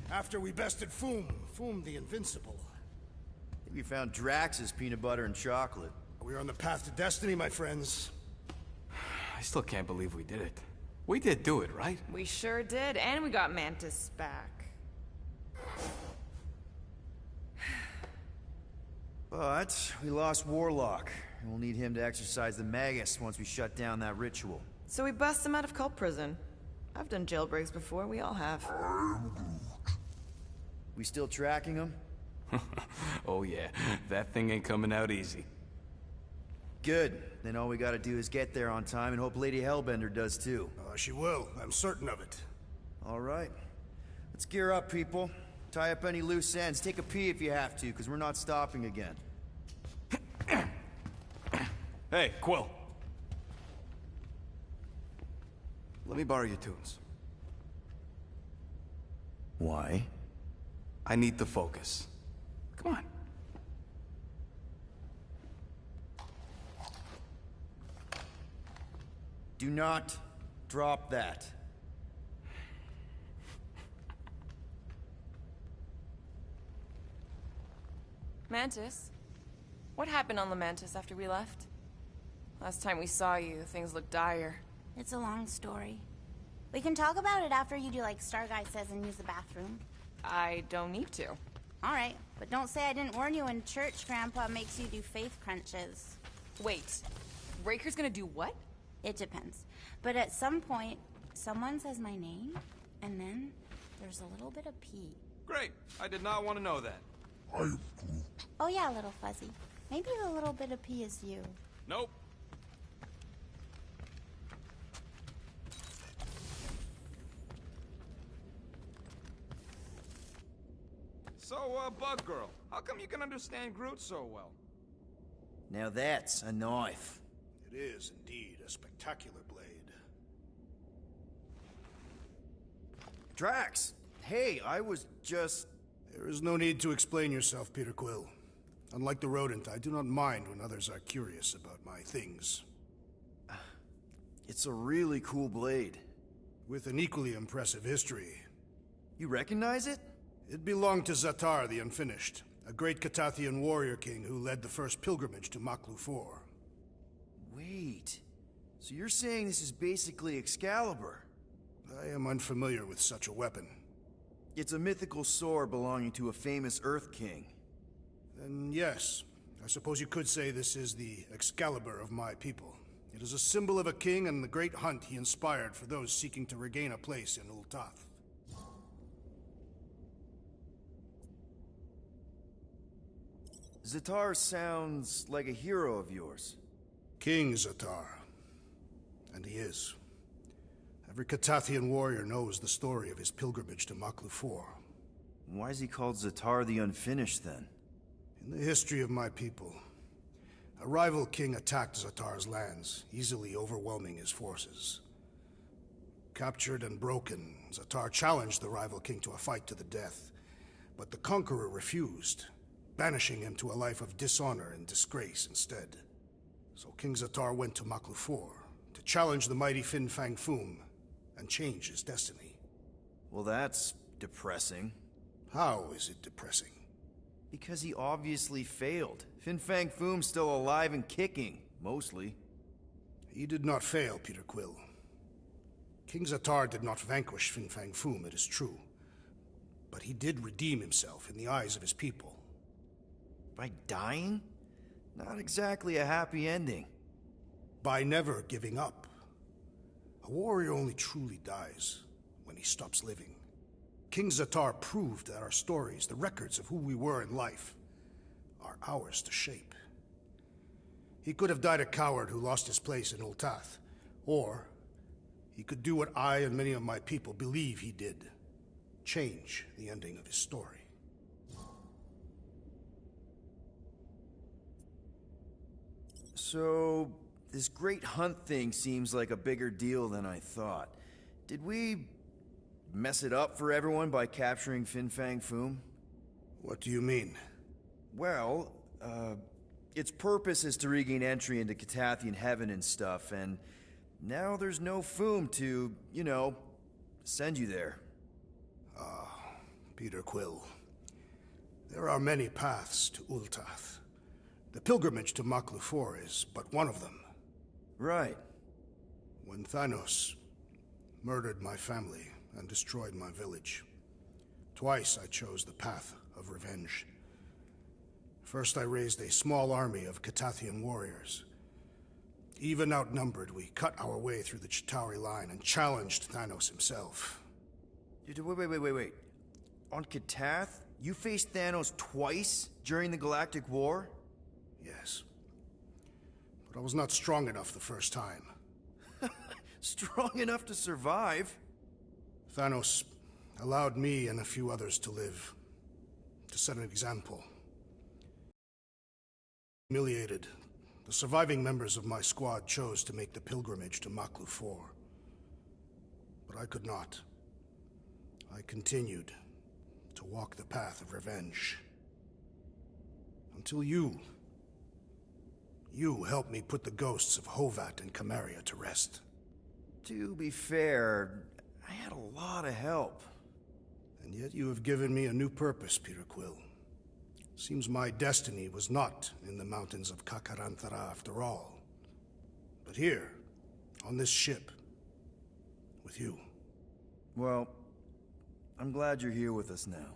After we bested Foom the Invincible. I think we found Drax's peanut butter and chocolate. We are on the path to destiny, my friends. I still can't believe we did it. We did do it, right? We sure did, and we got Mantis back. But we lost Warlock, and we'll need him to exercise the Magus once we shut down that ritual. So we bust him out of cult prison. I've done jailbreaks before, we all have. We still tracking him? Oh yeah, that thing ain't coming out easy. Good. Then all we gotta do is get there on time and hope Lady Hellbender does too. She will. I'm certain of it. All right. Let's gear up, people. Tie up any loose ends. Take a pee if you have to, because we're not stopping again. Hey, Quill. Let me borrow your tunes. Why? I need the focus. Come on. Do not drop that. Mantis? What happened on Lamentis after we left? Last time we saw you, things looked dire. It's a long story. We can talk about it after you do like Star Guy says and use the bathroom. I don't need to. Alright, but don't say I didn't warn you in church Grandpa makes you do faith crunches. Wait, Raker's gonna do what? It depends. But at some point, someone says my name, and then there's a little bit of pee. Great. I did not want to know that. I am Groot. Oh yeah, little fuzzy. Maybe the little bit of pee is you. Nope. So, Bug Girl, how come you can understand Groot so well? Now that's a knife. It is indeed a spectacular blade. Drax! Hey, I was just... There is no need to explain yourself, Peter Quill. Unlike the rodent, I do not mind when others are curious about my things. It's a really cool blade. With an equally impressive history. You recognize it? It belonged to Zatar the Unfinished, a great Catathian warrior king who led the first pilgrimage to Maklu 4. Wait, so you're saying this is basically Excalibur? I am unfamiliar with such a weapon. It's a mythical sword belonging to a famous Earth King. Then yes, I suppose you could say this is the Excalibur of my people. It is a symbol of a king and the great hunt he inspired for those seeking to regain a place in Ultath. Zatar sounds like a hero of yours. King Zatar. And he is. Every Catathian warrior knows the story of his pilgrimage to Maklu 4. Why is he called Zatar the Unfinished, then? In the history of my people, a rival king attacked Zatar's lands, easily overwhelming his forces. Captured and broken, Zatar challenged the rival king to a fight to the death, but the conqueror refused, banishing him to a life of dishonor and disgrace instead. So King Zatar went to Maklu 4 to challenge the mighty Fin Fang Foom and change his destiny. Well, that's depressing. How is it depressing? Because he obviously failed. Fin Fang Foom's still alive and kicking, mostly. He did not fail, Peter Quill. King Zatar did not vanquish Fin Fang Foom, it is true. But he did redeem himself in the eyes of his people. By dying? Not exactly a happy ending. By never giving up. A warrior only truly dies when he stops living. King Zatar proved that our stories, the records of who we were in life, are ours to shape. He could have died a coward who lost his place in Ultath, or he could do what I and many of my people believe he did, change the ending of his story. So, this great hunt thing seems like a bigger deal than I thought. Did we mess it up for everyone by capturing Fin Fang Foom? What do you mean? Well, its purpose is to regain entry into Catathian heaven and stuff, and now there's no Foom to, you know, send you there. Peter Quill. There are many paths to Ultath. The pilgrimage to Maklu 4 is but one of them. Right. When Thanos murdered my family and destroyed my village, twice I chose the path of revenge. First, I raised a small army of Catathian warriors. Even outnumbered, we cut our way through the Chitauri line and challenged Thanos himself. Dude, wait. On Katath, you faced Thanos twice during the Galactic War? Yes. But I was not strong enough the first time. Strong enough to survive? Thanos allowed me and a few others to live, to set an example. Humiliated, the surviving members of my squad chose to make the pilgrimage to Maklu 4. But I could not. I continued to walk the path of revenge. Until you helped me put the ghosts of Hovat and Camaria to rest. To be fair, I had a lot of help. And yet you have given me a new purpose, Peter Quill. Seems my destiny was not in the mountains of Kakarantara after all, but here, on this ship, with you. Well, I'm glad you're here with us now.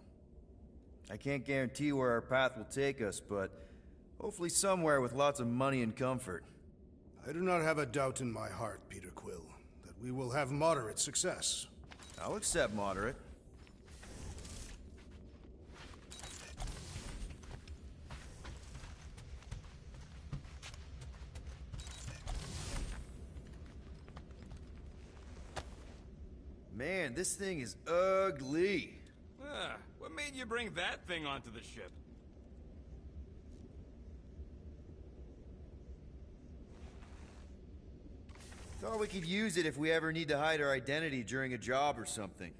I can't guarantee where our path will take us, but hopefully somewhere with lots of money and comfort. I do not have a doubt in my heart, Peter Quill, that we will have moderate success. I'll accept moderate. Man, this thing is ugly. What made you bring that thing onto the ship? Thought we could use it if we ever need to hide our identity during a job or something.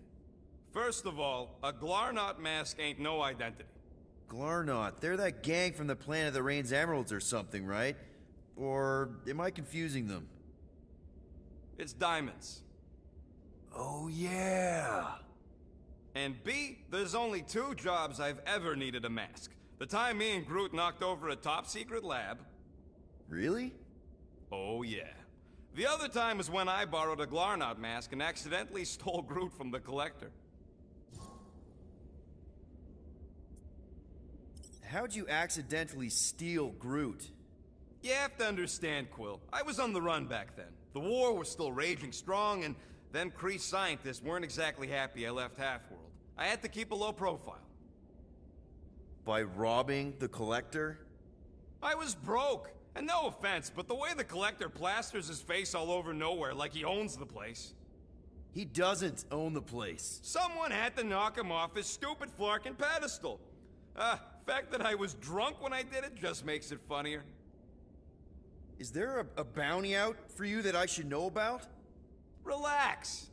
First of all, a Glarnot mask ain't no identity. Glarnot, they're that gang from the planet that rains emeralds or something, right? Or am I confusing them? It's diamonds. Oh yeah! And B, there's only 2 jobs I've ever needed a mask. The time me and Groot knocked over a top-secret lab. Really? Oh yeah. The other time is when I borrowed a Glarnot mask and accidentally stole Groot from the Collector. How'd you accidentally steal Groot? You have to understand, Quill. I was on the run back then. The war was still raging strong, and them Kree scientists weren't exactly happy I left Half-World. I had to keep a low profile. By robbing the Collector? I was broke. And no offense, but the way the Collector plasters his face all over nowhere like he owns the place. He doesn't own the place. Someone had to knock him off his stupid flarkin' pedestal. Fact that I was drunk when I did it just makes it funnier. Is there a bounty out for you that I should know about? Relax.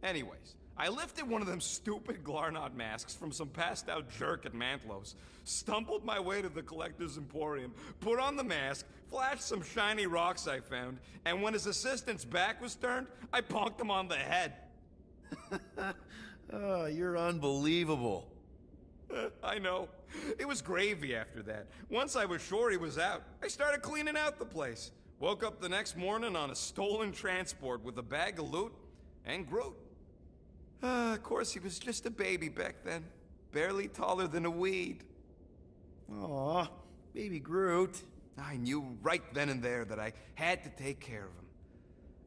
Anyways, I lifted one of them stupid Glarnot masks from some passed-out jerk at Mantlos, stumbled my way to the Collector's Emporium, put on the mask, flashed some shiny rocks I found, and when his assistant's back was turned, I bonked him on the head. Oh, you're unbelievable. I know. It was gravy after that. Once I was sure he was out, I started cleaning out the place. Woke up the next morning on a stolen transport with a bag of loot and Groot. Of course, he was just a baby back then. Barely taller than a weed. Aw, baby Groot. I knew right then and there that I had to take care of him.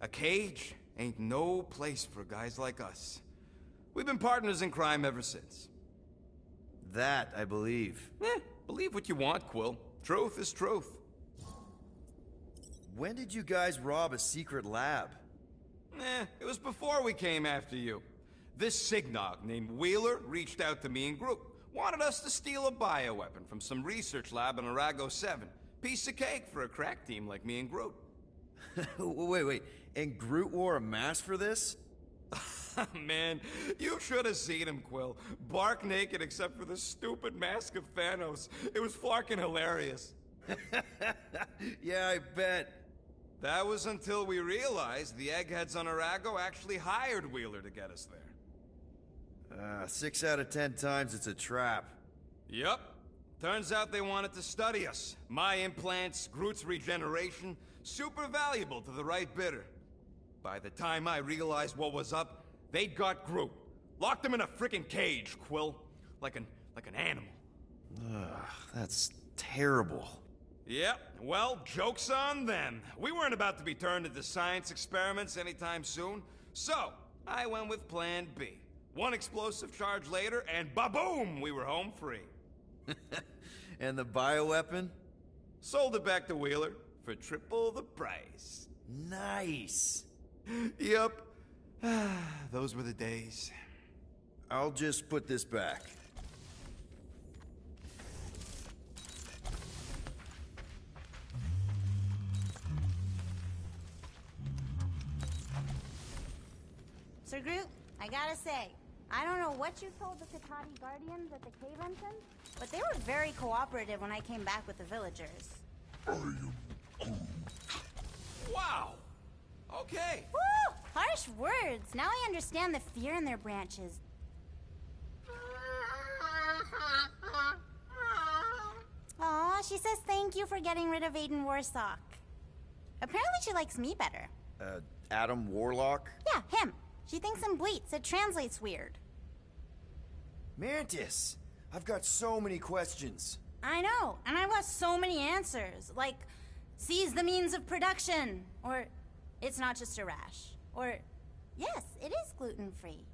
A cage ain't no place for guys like us. We've been partners in crime ever since. That, I believe. Believe what you want, Quill. Truth is truth. When did you guys rob a secret lab? It was before we came after you. This Signog named Wheeler reached out to me and Groot. Wanted us to steal a bioweapon from some research lab in Arago 7. Piece of cake for a crack team like me and Groot. Wait. And Groot wore a mask for this? Man, you should have seen him, Quill. Bark naked except for the stupid mask of Thanos. It was flarkin' hilarious. Yeah, I bet. That was until we realized the eggheads on Arago actually hired Wheeler to get us there. 6 out of 10 times it's a trap. Yup. Turns out they wanted to study us. My implants, Groot's regeneration, super valuable to the right bidder. By the time I realized what was up, they'd got Groot. Locked him in a frickin' cage, Quill. Like an animal. That's terrible. Yep, well, joke's on them. We weren't about to be turned into science experiments anytime soon, so I went with plan B. One explosive charge later, and ba-boom, we were home free. And the bioweapon? Sold it back to Wheeler for triple the price. Nice. Yep. Those were the days. I'll just put this back. Sir Groot, I gotta say, I don't know what you told the Katati Guardians at the cave entrance, but they were very cooperative when I came back with the villagers. I am Groot. Wow! Okay. Woo! Harsh words. Now I understand the fear in their branches. Aw, she says thank you for getting rid of Aiden Warsock. Apparently she likes me better. Adam Warlock? Yeah, him. She thinks I'm bleats. It translates weird. Mantis! I've got so many questions. I know, and I want so many answers. Like, seize the means of production. Or, it's not just a rash. Or, yes, it is gluten-free.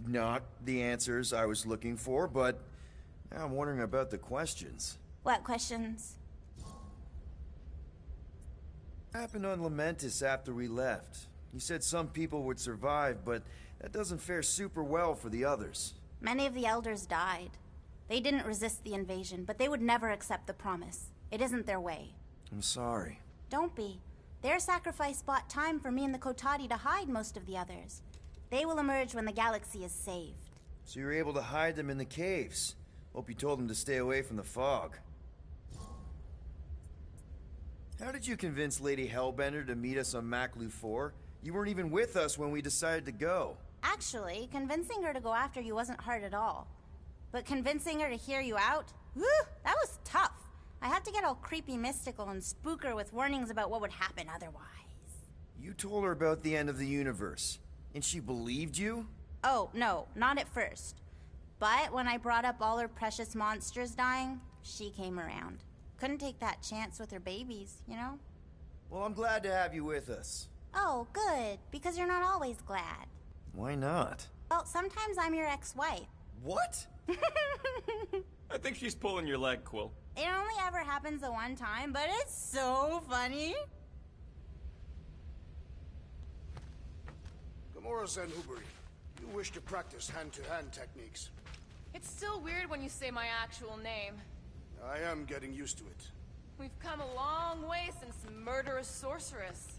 Not the answers I was looking for, but now I'm wondering about the questions. What questions? What happened on Lamentis after we left? You said some people would survive, but that doesn't fare super well for the others. Many of the elders died. They didn't resist the invasion, but they would never accept the promise. It isn't their way. I'm sorry. Don't be. Their sacrifice bought time for me and the Kotati to hide most of the others. They will emerge when the galaxy is saved. So you were able to hide them in the caves. Hope you told them to stay away from the fog. How did you convince Lady Hellbender to meet us on Maklu 4? You weren't even with us when we decided to go. Actually, convincing her to go after you wasn't hard at all. But convincing her to hear you out? Whew, that was tough. I had to get all creepy mystical and spook her with warnings about what would happen otherwise. You told her about the end of the universe, and she believed you? Oh, no, not at first. But when I brought up all her precious monsters dying, she came around. Couldn't take that chance with her babies, you know? Well, I'm glad to have you with us. Oh, good, because you're not always glad. Why not? Well, sometimes I'm your ex-wife. What? I think she's pulling your leg, Quill. It only ever happens the one time, but it's so funny. Gamora Zenhuberi, you wish to practice hand-to-hand techniques. It's still weird when you say my actual name. I am getting used to it. We've come a long way since Murderous Sorceress.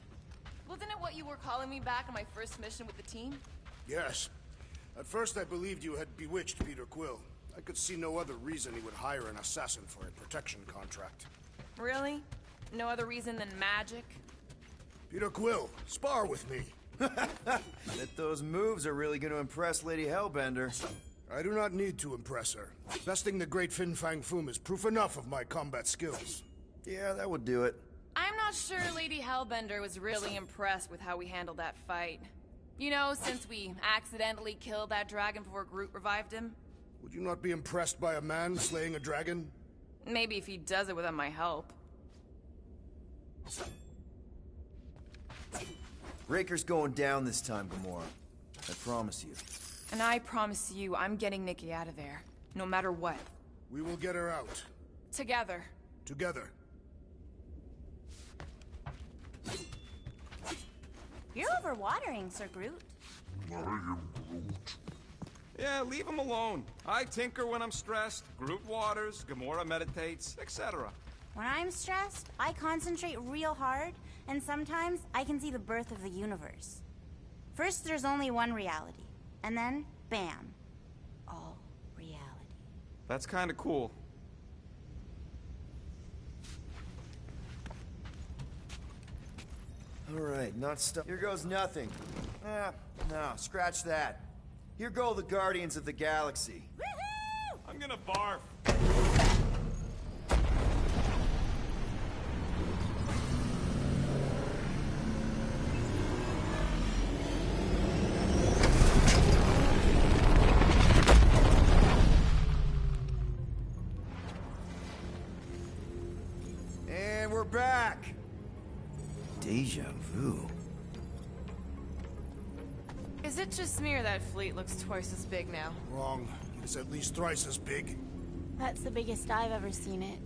Wasn't it what you were calling me back on my first mission with the team? Yes. At first I believed you had bewitched Peter Quill. I could see no other reason he would hire an assassin for a protection contract. Really? No other reason than magic? Peter Quill, spar with me. Bet those moves are really going to impress Lady Hellbender. I do not need to impress her. Besting the great Fin Fang Foom is proof enough of my combat skills. Yeah, that would do it. I'm not sure Lady Hellbender was really impressed with how we handled that fight. You know, since we accidentally killed that dragon before Groot revived him. Would you not be impressed by a man slaying a dragon? Maybe if he does it without my help. Raker's going down this time, Gamora. I promise you. And I promise you, I'm getting Nikki out of there. No matter what. We will get her out. Together. Together. You're overwatering, Sir Groot. I am Groot. Yeah, leave him alone. I tinker when I'm stressed, Groot waters, Gamora meditates, etc. When I'm stressed, I concentrate real hard, and sometimes I can see the birth of the universe. First, there's only one reality, and then, bam, all reality. That's kind of cool. All right, not stuff. Here goes nothing. No, scratch that. Here go the Guardians of the Galaxy. Woohoo! I'm gonna barf. And we're back. Deja vu. Is it just me or that fleet looks twice as big now? Wrong. It is at least thrice as big. That's the biggest I've ever seen it.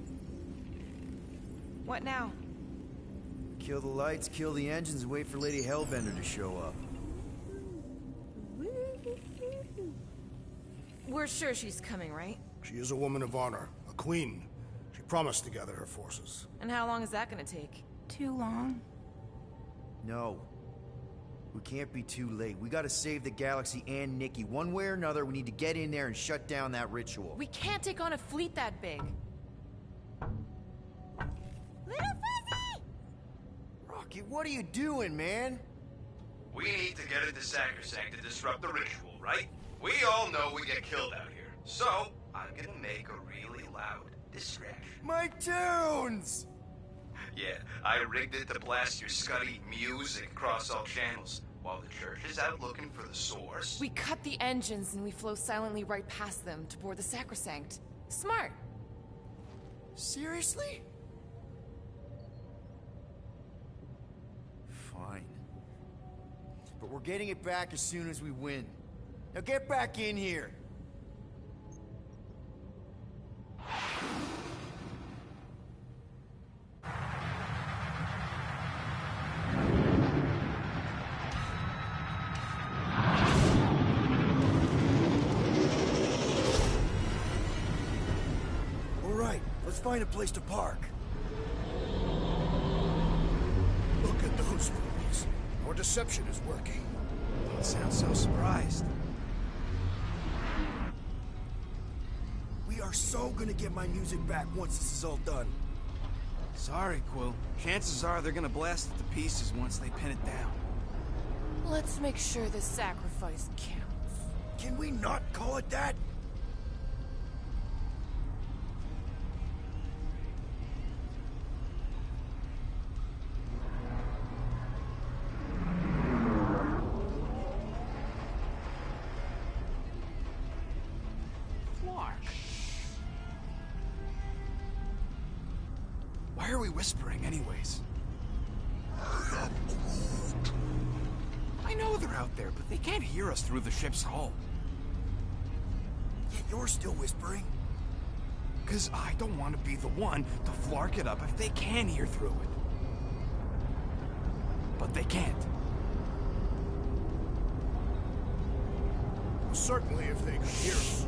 What now? Kill the lights, kill the engines, and wait for Lady Hellbender to show up. We're sure she's coming, right? She is a woman of honor, a queen. She promised to gather her forces. And how long is that gonna take? Too long. No. We can't be too late. We gotta save the galaxy and Nikki. One way or another, we need to get in there and shut down that ritual. We can't take on a fleet that big. Little Fuzzy! Rocky, what are you doing, man? We need to get into Sacrosanct to disrupt the ritual, right? We all know we get killed out here. So, I'm gonna make a really loud distraction. My tunes! Yeah, I rigged it to blast your scuddy music across all channels, while the church is out looking for the source. We cut the engines and we flow silently right past them to board the Sacrosanct. Smart. Seriously? Fine. But we're getting it back as soon as we win. Now get back in here! Alright, let's find a place to park. Look at those movies. Our deception is working. Don't sound so surprised. We are so gonna get my music back once this is all done. Sorry, Quill. Chances are they're gonna blast it to pieces once they pin it down. Let's make sure this sacrifice counts. Can we not call it that? Why are we whispering anyways? I know they're out there, but they can't hear us through the ship's hull. Yet you're still whispering. Because I don't want to be the one to flark it up if they can hear through it. But they can't. Well, certainly if they could hear us.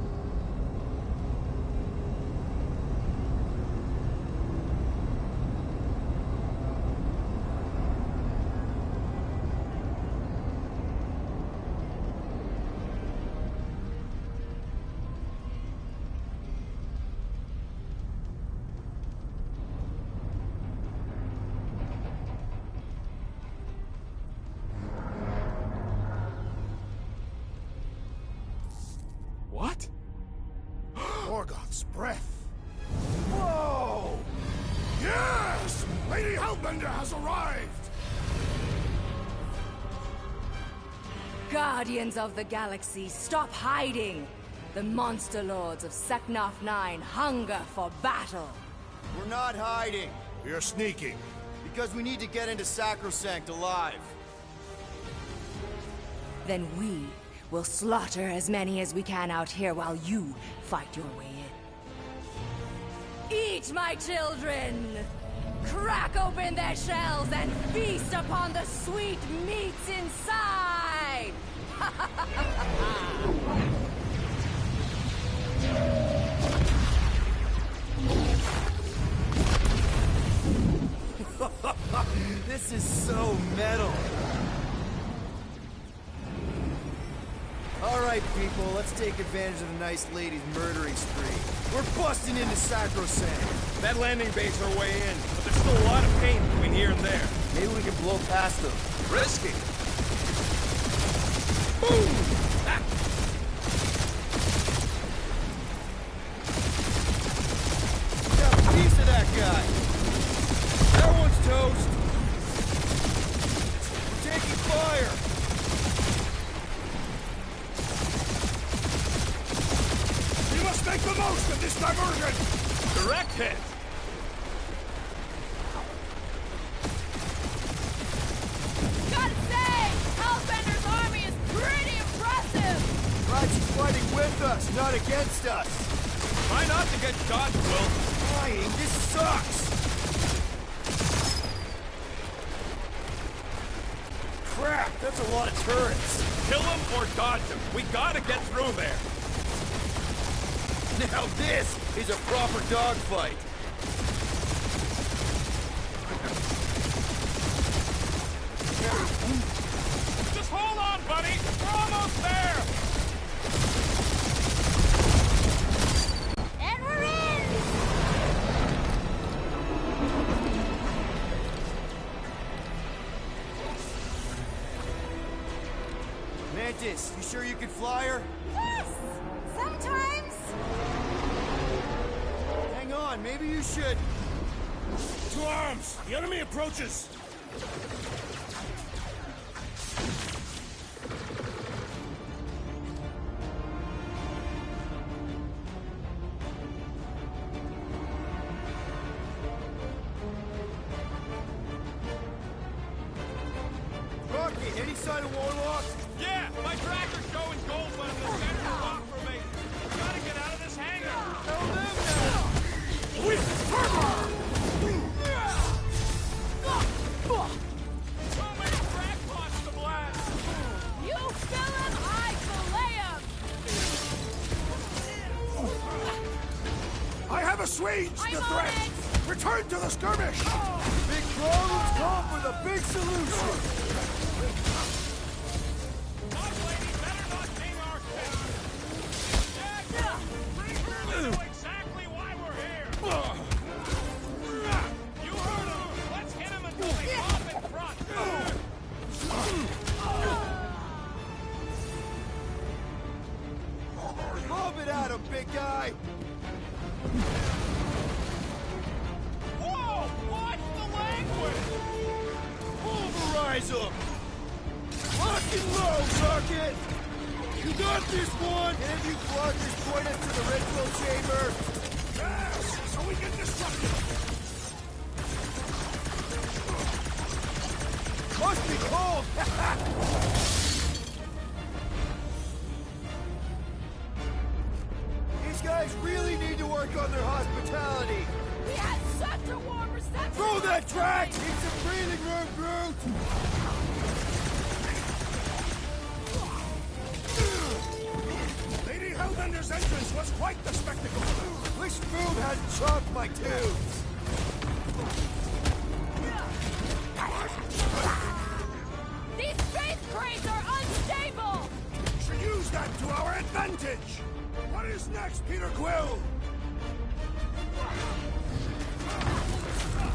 What? Morgoth's breath. Whoa! Yes! Lady Hellbender has arrived! Guardians of the Galaxy, stop hiding! The monster lords of Seknarf 9 hunger for battle! We're not hiding. We are sneaking. Because we need to get into Sacrosanct alive. Then we will slaughter as many as we can out here while you fight your way in. Eat, my children! Crack open their shells and feast upon the sweet meats inside! This is so metal. All right, people, let's take advantage of the nice lady's murdering spree. We're busting into Sacrosanct. That landing bay's our way in, but there's still a lot of pain between here and there. Maybe we can blow past them. Risky. Boom! Ah. Got a piece of that guy. That one's toast. We're taking fire. We must make the most of this diversion! Direct hit. Gotta say, Hellbender's army is pretty impressive! Right, she's fighting with us, not against us. Try not to get shot, Will. Dying, this sucks. Crap, that's a lot of turrets. Kill him or dodge him. We gotta get through there. Now this is a proper dogfight. Just hold on, buddy! We're almost there! And we're in! Mantis, you sure you can fly her? Yes! Sometimes! Hang on, maybe you should. To arms! The enemy approaches! Rocket, any sign of warlocks? Yeah, my tracker's showing gold one in the center of rock formation. Gotta get out of this hangar. Tell them now! With armor! So many crackpots to blast. You fill him, I fillet him! I have assuaged the I'm on threat! it. Return to the skirmish! Big problems call for the big solution! Boss lady better not ding our ship. Yeah, bring her to know exactly why we're here. You heard him. Let's hit him until they pop in front. Lob it at him, big guy! Whoa! Watch the language! Pulverize him! Lock and load, Rocket! You got this one! And if you bloggers point us to the ritual chamber! Yes! So we can disrupt it! Must be cold! These guys really need to work on their hospitality! We had such a warm reception! Throw that track! Need some breathing room, Groot! Lady Hellbender's entrance was quite the spectacle! Wish food hadn't chopped my tubes! These space crates are unstable! We should use that to our advantage! What is next, Peter Quill?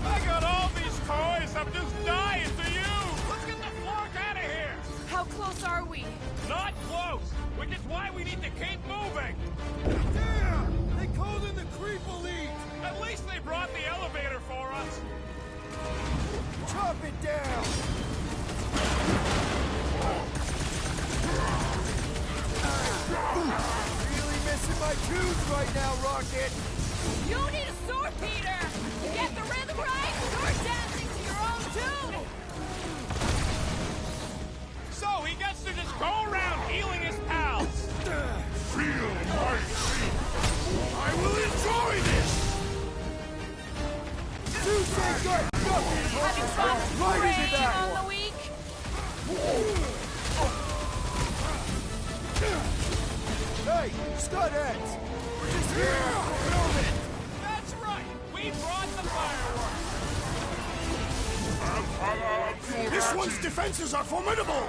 I got all these toys. I'm just dying to use. Let's get the fork out of here. How close are we? Not close, which is why we need to keep moving. Damn! They called in the creep elite! At least they brought the elevator for us. Chop it down! Really missing my tunes right now, Rocket! You need a sword, Peter! To get the rhythm right, you're dancing to your own tune! So he gets to just go around healing his pals. Feel my feet. I will enjoy this! Two take good! Having fun Right into preying that on one. the weak? Hey, Scudheads! We're just here to film it! That's right. We brought the fireworks. This one's defenses are formidable!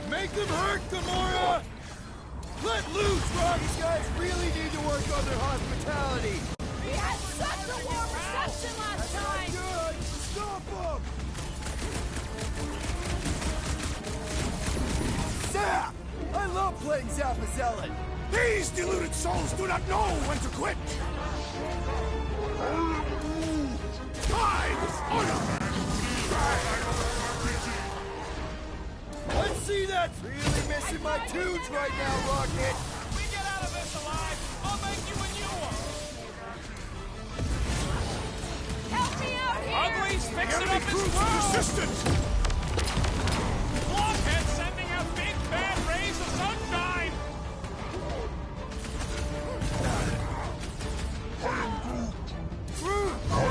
Make them hurt, Gamora! Let loose, Rock! These guys really need to work on their hospitality! We had such a warm reception last time! Good! Stop them! Zap! I love playing Zappazellan! These deluded souls do not know when to quit! Time is honor! Let's see that! Really missing my tunes right now, Rocket! If we get out of this alive, I'll make you a new one. Help me out here! Ugly's The fixing enemy up his proves world. persistent! Blockhead sending out big bad rays of sunshine.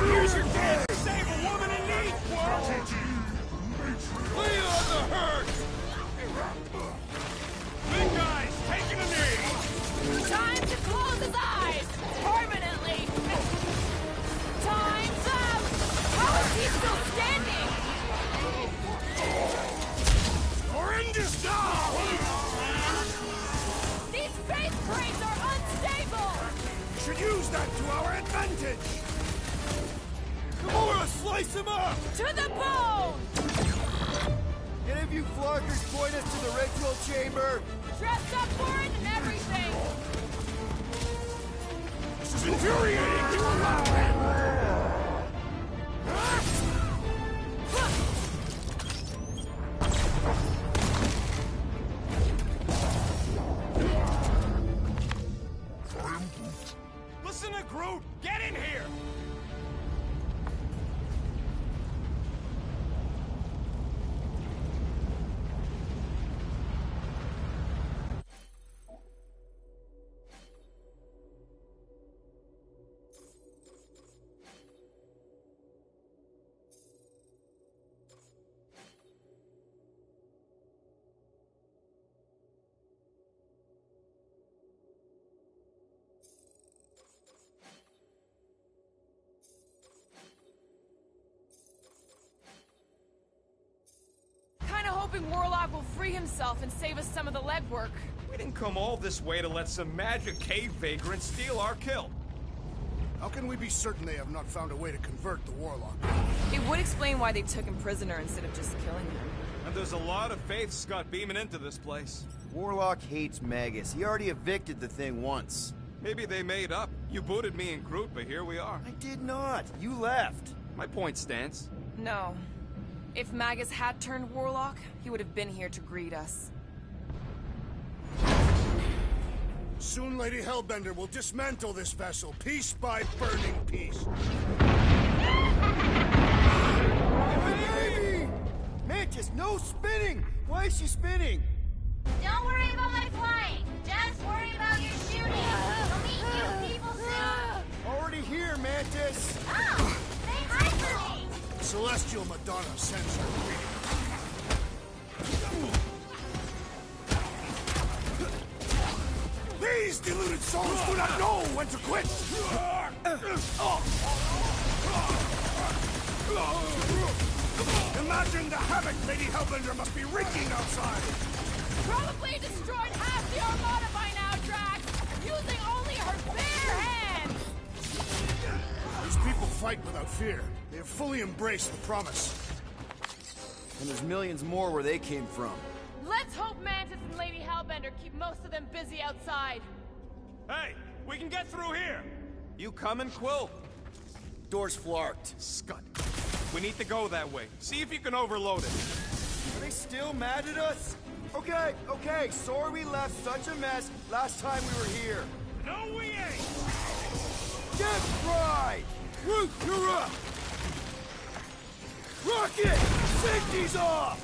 Here's your chance to save a woman in need, world. Lay on the hurt! Big guys taking a knee. Time to close his eyes! Permanently! Time's up! How is he still standing? that to our advantage! Gamora, slice him up! To the bone! Any of you flockers point us to the ritual chamber? Dressed up for it and everything! This is infuriating! You allow him! Listen to Groot! Get in here! Hoping Warlock will free himself and save us some of the legwork. We didn't come all this way to let some magic cave vagrant steal our kill. How can we be certain they have not found a way to convert the Warlock? It would explain why they took him prisoner instead of just killing him. And there's a lot of faith Scott beaming into this place. Warlock hates Magus. He already evicted the thing once. Maybe they made up. You booted me and Groot, but here we are. I did not. You left. My point stands. No. If Magus had turned Warlock, he would have been here to greet us. Soon Lady Hellbender will dismantle this vessel, piece by burning piece. Baby! Mantis, no spinning! Why is she spinning? Don't worry about my flying. Just worry about your shooting. We'll meet you people soon. Already here, Mantis! Oh, say hi for me. Celestial Madonna sends her greeting. These deluded souls do not know when to quit! Imagine the havoc Lady Hellbender must be wreaking outside! Probably destroyed half the Armada by now, Drax! Using only her bare hands! These people fight without fear. They have fully embraced the promise. And there's millions more where they came from. Let's hope Mantis and Lady Hellbender keep most of them busy outside. Hey, we can get through here. You coming, Quill? Door's flarked. Scud. We need to go that way. See if you can overload it. Are they still mad at us? Okay, sorry we left such a mess last time we were here. No, we ain't! Get right! Groot, you're up! Rocket! Safety's off!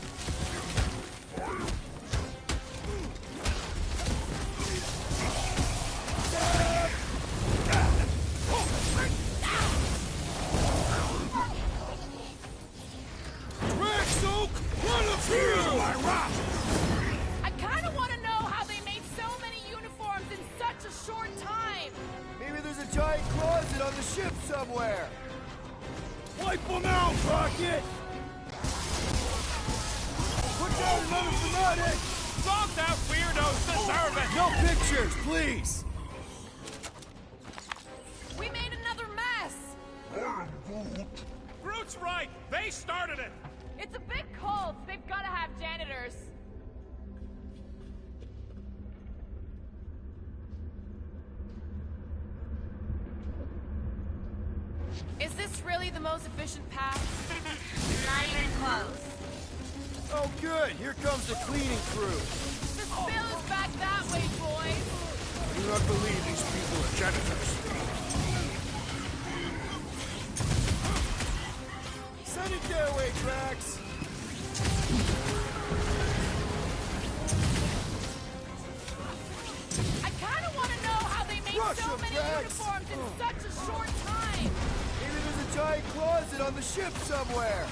Rex Oak, run up here! My rock! I kinda wanna know how they made so many uniforms in such a short time! Maybe there's a giant closet on the ship somewhere. Wipe them out, Rocket! Put down another fanatic! Zonked out weirdos deserve it! No pictures, please! We made another mess! Groot's right! They started it! It's a big cult. They've gotta have janitors. Is this really the most efficient path? Not even close. Oh good, here comes the cleaning crew. The spill is back that way, boys. I do not believe these people are janitors. Send it their way, Drax. I kinda wanna know how they made Rush so them, many Drax. uniforms in such a short time. Maybe there's a giant closet on the ship somewhere.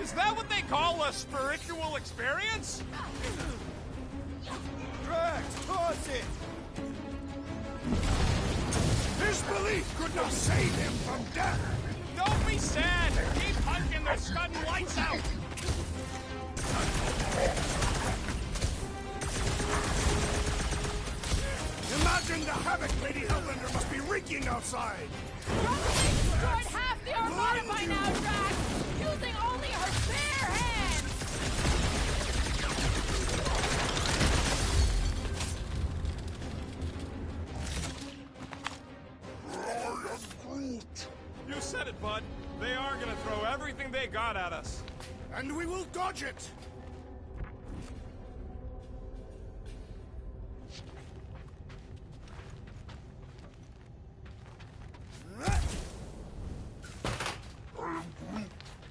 Is that what they call a spiritual experience? Drax, toss it! His belief could not save him from death! Don't be sad! Keep hunking their scudding lights out! Imagine Imagine the havoc Lady Hellbender must be wreaking outside! Probably destroyed half the Armada by now, Drax! Using only her bare hands! You said it, bud. They are gonna throw everything they got at us. And we will dodge it!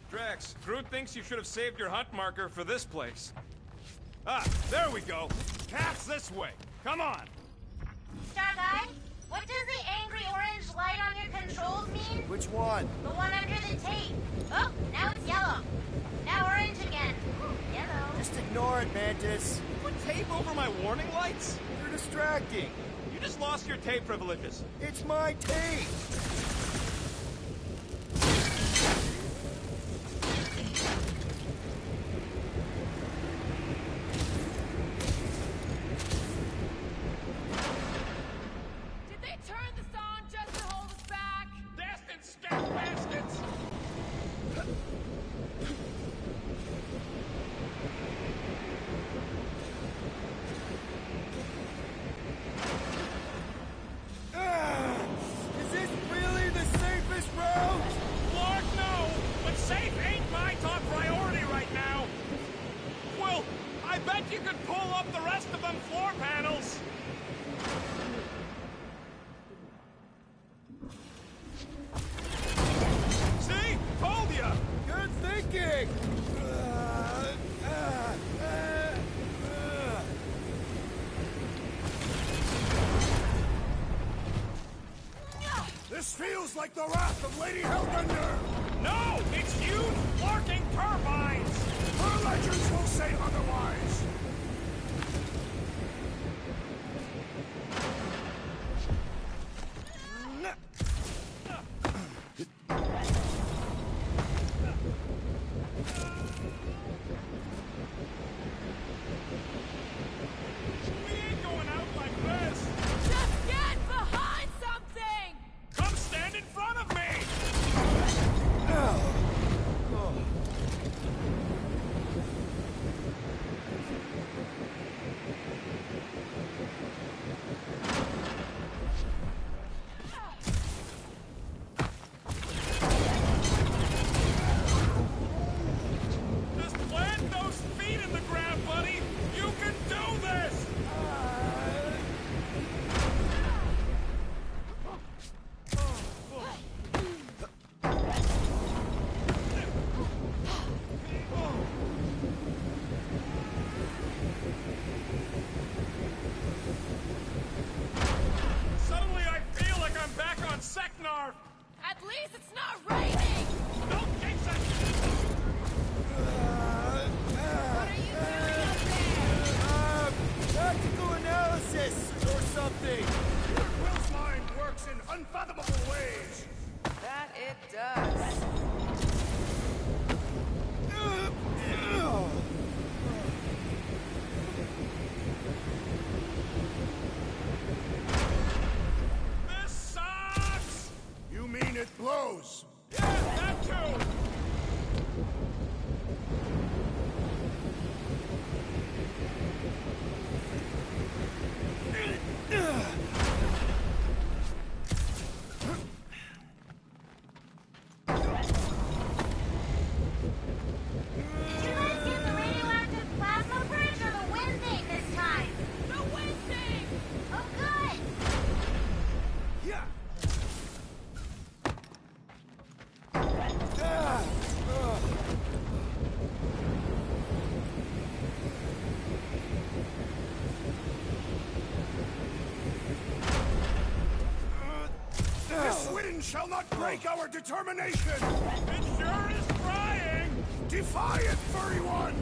Drax, Groot thinks you should have saved your hunt marker for this place. Ah, there we go. Path's this way. Come on. Star Guy, what does the angry orange light on your controls mean? Which one? The one under the tape. Oh, now it's yellow. Now orange again. Yellow. Just ignore it, Mantis. Put tape over my warning lights? You're distracting. You just lost your tape privileges. It's my tape. Did they turn this on just to hold us back? Destined scat bastards! Is this really the safest route? Lord, no! But safe ain't my top priority right now! Well, I bet you could pull up the rest of them floor panels! See? Told ya! Good thinking. This feels like the wrath of Lady Hellbender! No! It's huge working turbines! Her legends will say otherwise! We ain't going out like this! Just get behind something! Come stand in front of me! Just plant those feet in the ground, buddy! You can do this! Suddenly I feel like I'm back on Seknar! At least it's not raining! Don't jinx it! What are you doing up there? Tactical analysis or something. Will's mind works in unfathomable ways! That it does. This sucks! You mean it blows? Yeah, that too! Did you guys get the radioactive plasma bridge or the wind thing this time? The wind thing! Oh, good! Yeah! This wind shall not break our determination! It sure is trying! Defy it, furry one!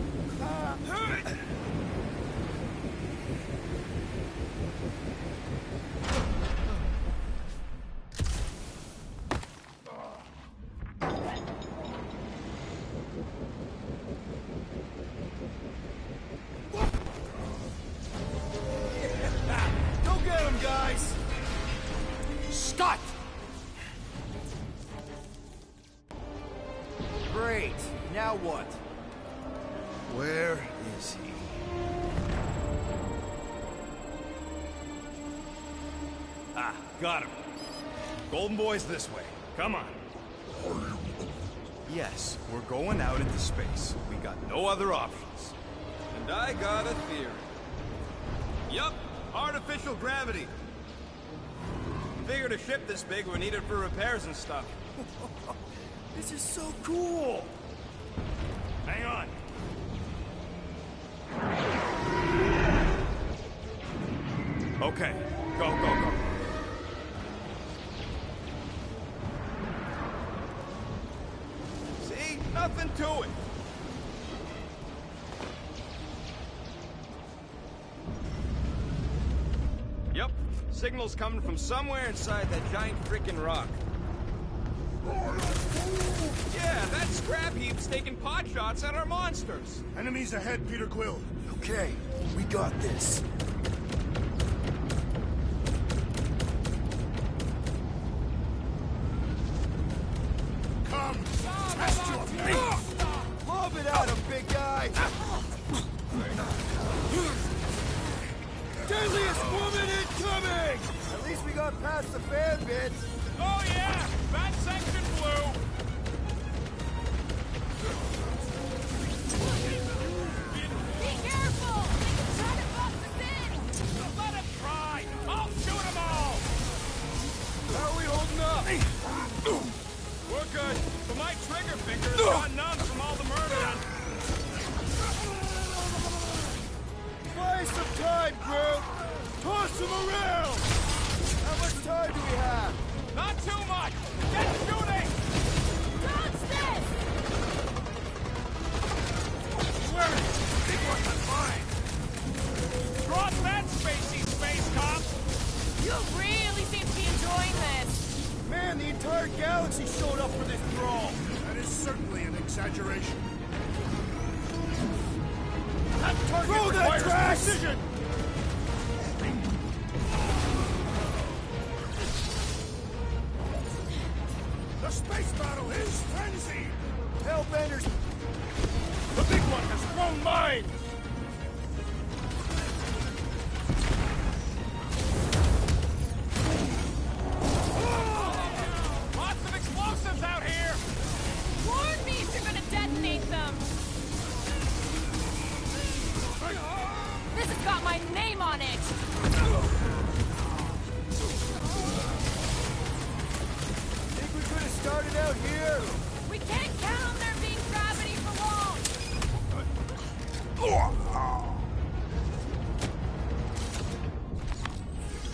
Go get him, guys. Scott! Great. Now what? Where is he? Ah, got him. Golden Boy's this way. Come on. Yes, we're going out into space. We got no other options. And I got a theory. Yup, artificial gravity. Figured a ship this big would need it for repairs and stuff. This is so cool! Hang on. Okay, go, go, go. See? Nothing to it. Yep, signal's coming from somewhere inside that giant frickin' rock. Yeah, that scrap heap's taking pot shots at our monsters. Enemies ahead, Peter Quill. Okay, we got this. Come! Test your fate! Lob it at him, big guy! Deadliest woman incoming! At least we got past the fan bit. Oh yeah! That section blew! Be careful! Try to box us in! Let him try! I'll shoot them all! How are we holding up? We're good, but my trigger finger has gone numb from all the murdering. Buy some time, crew! Toss him around! How much time do we have? Not too much! Get shooting! Dodge this! Where is it? Big one's on mine! Drop that spacey space cop! You really seem to be enjoying this. Man, the entire galaxy showed up for this brawl! That is certainly an exaggeration. That target Throw that requires trash! precision! The space battle is frenzied! Hellbenders! The big one has thrown mine! Lots of explosives out here! Warn me if you're gonna detonate them! This has got my name on it! Think we could have started out here? We can't count on there being gravity for long!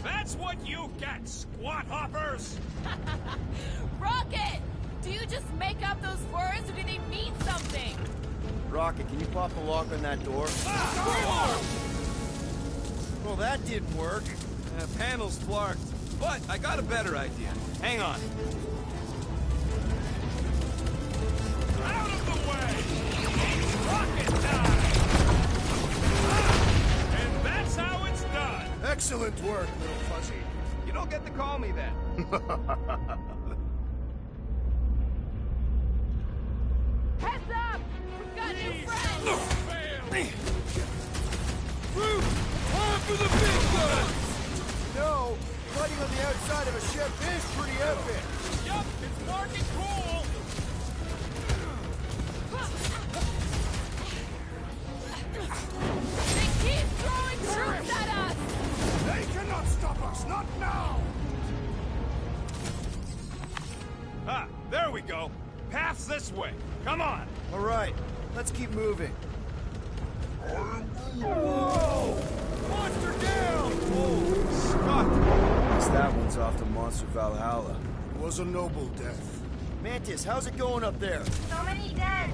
That's what you get, squat hoppers! Rocket! Do you just make up those words or do they mean something? Rocket, can you pop the lock on that door? Well, that didn't work. Panel's flarked. But I got a better idea. Hang on. Out of the way! It's rocket time! And that's how it's done! Excellent work, little fuzzy. You don't get to call me that. Heads up! We've got new friends! Fruit! Time for the big guns! No, fighting on the outside of a ship is pretty epic. Yup, it's marking cool! They keep throwing troops at us! They cannot stop us, not now! Ah, there we go. Path's this way. Come on. All right, let's keep moving. Whoa! Monster down! Oh, Scott. Guess that one's off to Monster Valhalla. It was a noble death. Mantis, how's it going up there? So many dead.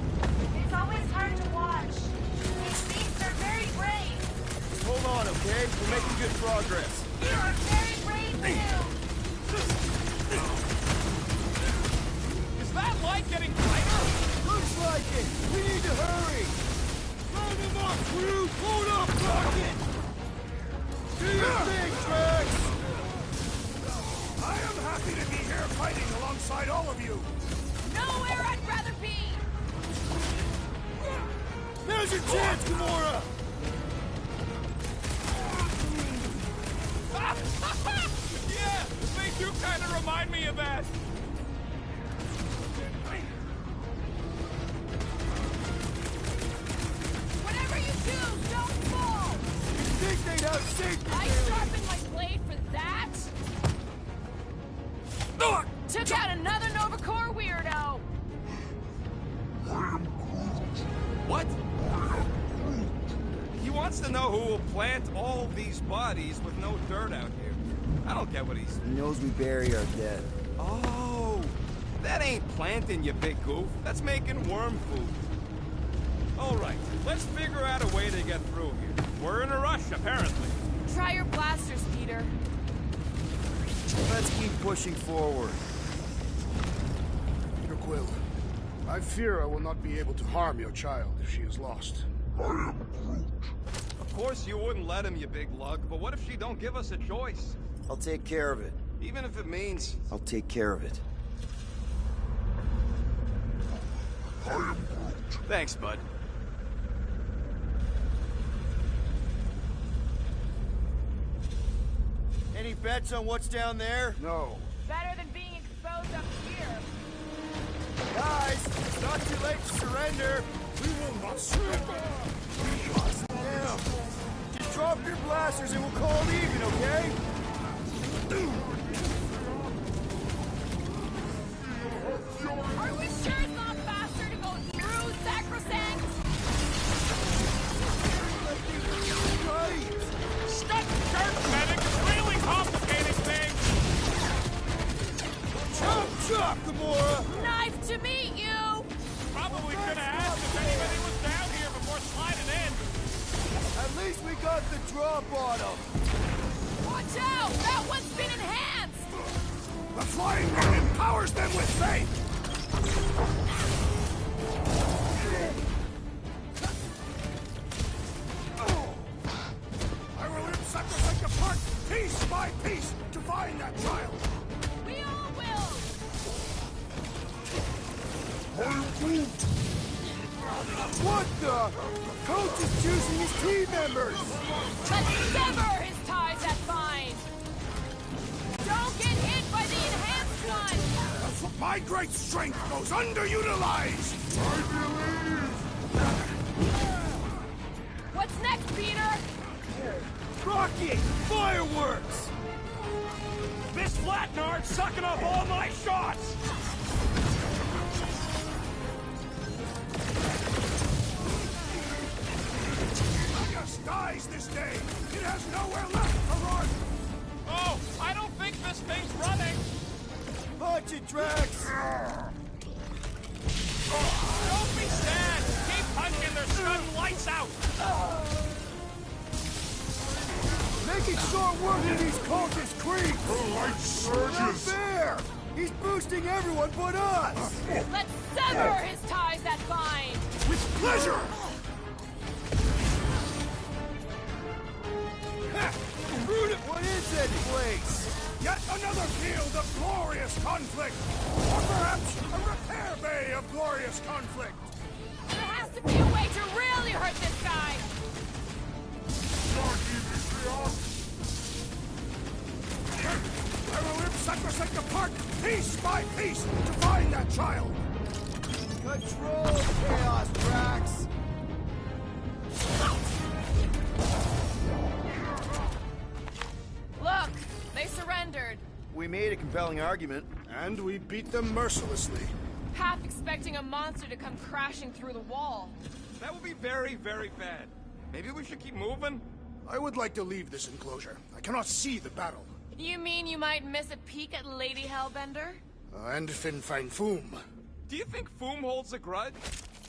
It's always hard to watch. These beasts are very brave. Just hold on, okay? We're making good progress. You are very brave too. Is that light getting brighter? Looks like it! We need to hurry! Round them up, crew! Hold up, Rocket! Do your thing, Drax! I am happy fighting alongside all of you! Nowhere I'd rather be! Now's your chance, Gamora! Yeah, they do kind of remind me of that. Whatever you do, don't fall! You think they'd have safety? I sharpened my blade for that? Took out another Nova Corps weirdo! What? He wants to know who will plant all these bodies with no dirt out here. I don't get what he's... He knows we bury our dead. Oh, that ain't planting, you big goof. That's making worm food. All right, let's figure out a way to get through here. We're in a rush, apparently. Try your blasters, Peter. Let's keep pushing forward. Peter Quill, I fear I will not be able to harm your child if she is lost. Of course you wouldn't let him, you big lug, but what if she don't give us a choice? I'll take care of it. Even if it means... I'll take care of it. Thanks, bud. Any bets on what's down there? No. Better than being exposed up here. Guys, it's not too late to surrender. We will not surrender! Now, just drop your blasters and we'll call it even, okay? Are we sure it's not faster to go through Sacrosanct? Right. Stunt church medic is really complicating things. Chop, chop, Gamora! Knife to meet you! Probably should have asked if anybody was down here before sliding in. At least we got the drop on him. Watch out! That one's been enhanced! The flying one empowers them with faith! I will rip Sacrosanct apart, piece by piece, to find that child! We all will! What the? Coach is choosing his team members! Let's sever his ties that bind! Don't get hit by the enhanced one! My great strength goes underutilized! What's next, Peter? Rocket! Fireworks! This Flatnard's sucking up all my shots! Argus dies this day! It has nowhere left to run! Oh, I don't think this thing's running! Punch it, Drax! Don't be sad! Keep punching their stun lights out! Making short work of these cultist creeps! The light surges! Not fair! He's boosting everyone but us! Let's sever his ties that bind! With pleasure! Root it! What is that place? Yet another field of glorious conflict! Or perhaps a repair bay of glorious conflict! There has to be a way to really hurt this guy! I will rip Sacrosanct apart, piece by piece, to find that child! Control chaos, Drax! Look! They surrendered! We made a compelling argument. And we beat them mercilessly. Half expecting a monster to come crashing through the wall. That would be very, very bad. Maybe we should keep moving? I would like to leave this enclosure. I cannot see the battle. You mean you might miss a peek at Lady Hellbender? And Fin Fang Foom. Do you think Foom holds a grudge?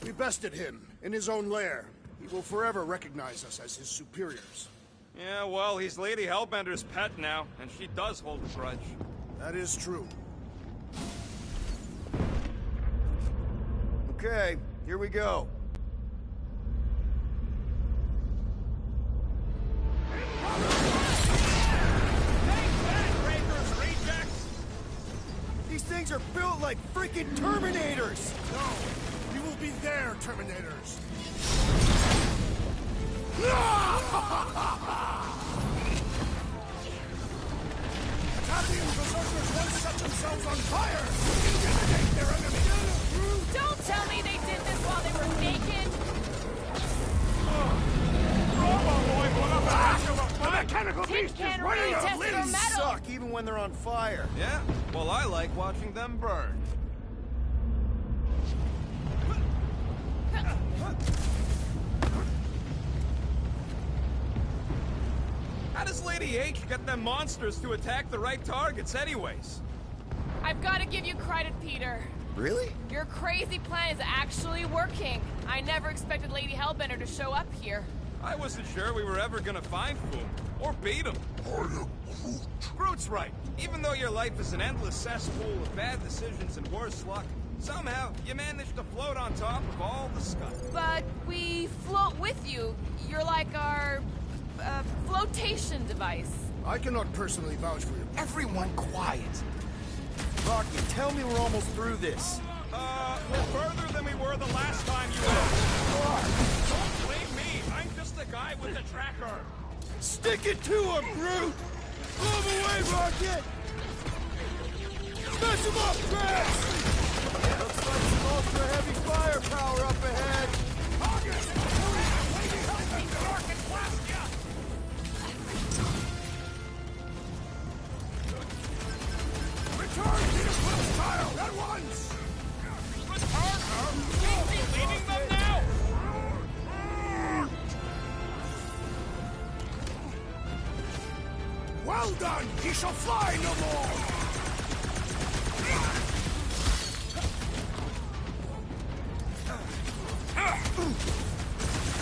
We bested him in his own lair. He will forever recognize us as his superiors. Yeah, well, he's Lady Hellbender's pet now, and she does hold a grudge. That is true. Okay, here we go. Take that, Breaker's rejects! These things things are built like freaking Terminators! No! We will be their Terminators! Italian berserkers once set themselves on fire! Intimidate their enemies! Don't tell me they did this while they were naked! The mechanical Tin beast is can running really out of tested our leaves! metal! Suck even when they're on fire. Yeah? Well, I like watching them burn. How does Lady H get them monsters to attack the right targets anyways? I've got to give you credit, Peter. Really? Your crazy plan is actually working. I never expected Lady Hellbender to show up here. I wasn't sure we were ever gonna find Foom, or beat him. Groot's right. Even though your life is an endless cesspool of bad decisions and worse luck, somehow you managed to float on top of all the scum. But we float with you. You're like our flotation device. I cannot personally vouch for you. Everyone quiet. Rocky, tell me we're almost through this. We're further than we were the last time you were. Don't blame me. I'm just the guy with the tracker. Stick it to him, Groot! Move away, Rocket! Smash him up, Drax! Looks like some ultra-heavy firepower up ahead. August! Lady Hellbender can blast ya! Return to your first child at once! Return her? Ain't we leaving them now? Well done! He shall fly no more!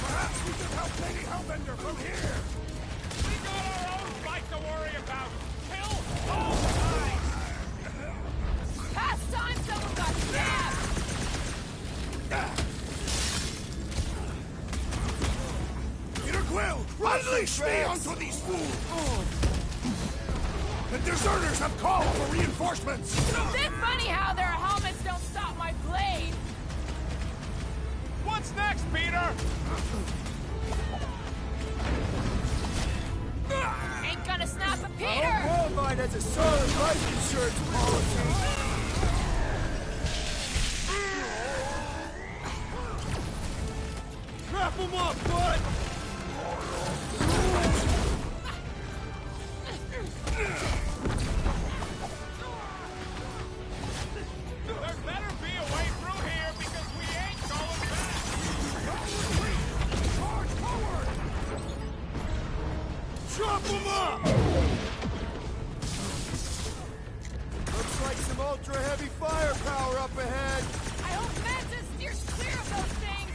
Perhaps we could help Lady Hellbender from here! We got our own fight to worry about. Kill all guys! Past time someone got stabbed! Peter Quill, unleash me onto these fools! The deserters have called for reinforcements! It's funny how their helmets don't stop my blade. What's next, Peter? Ain't gonna snap a Peter! Worldwide has a solid life insurance policy. Wrap him up, bud! There better be a way through here because we ain't going back. Charge forward! Chop him up! Looks like some ultra-heavy firepower up ahead. I hope Mantis steers clear of those things!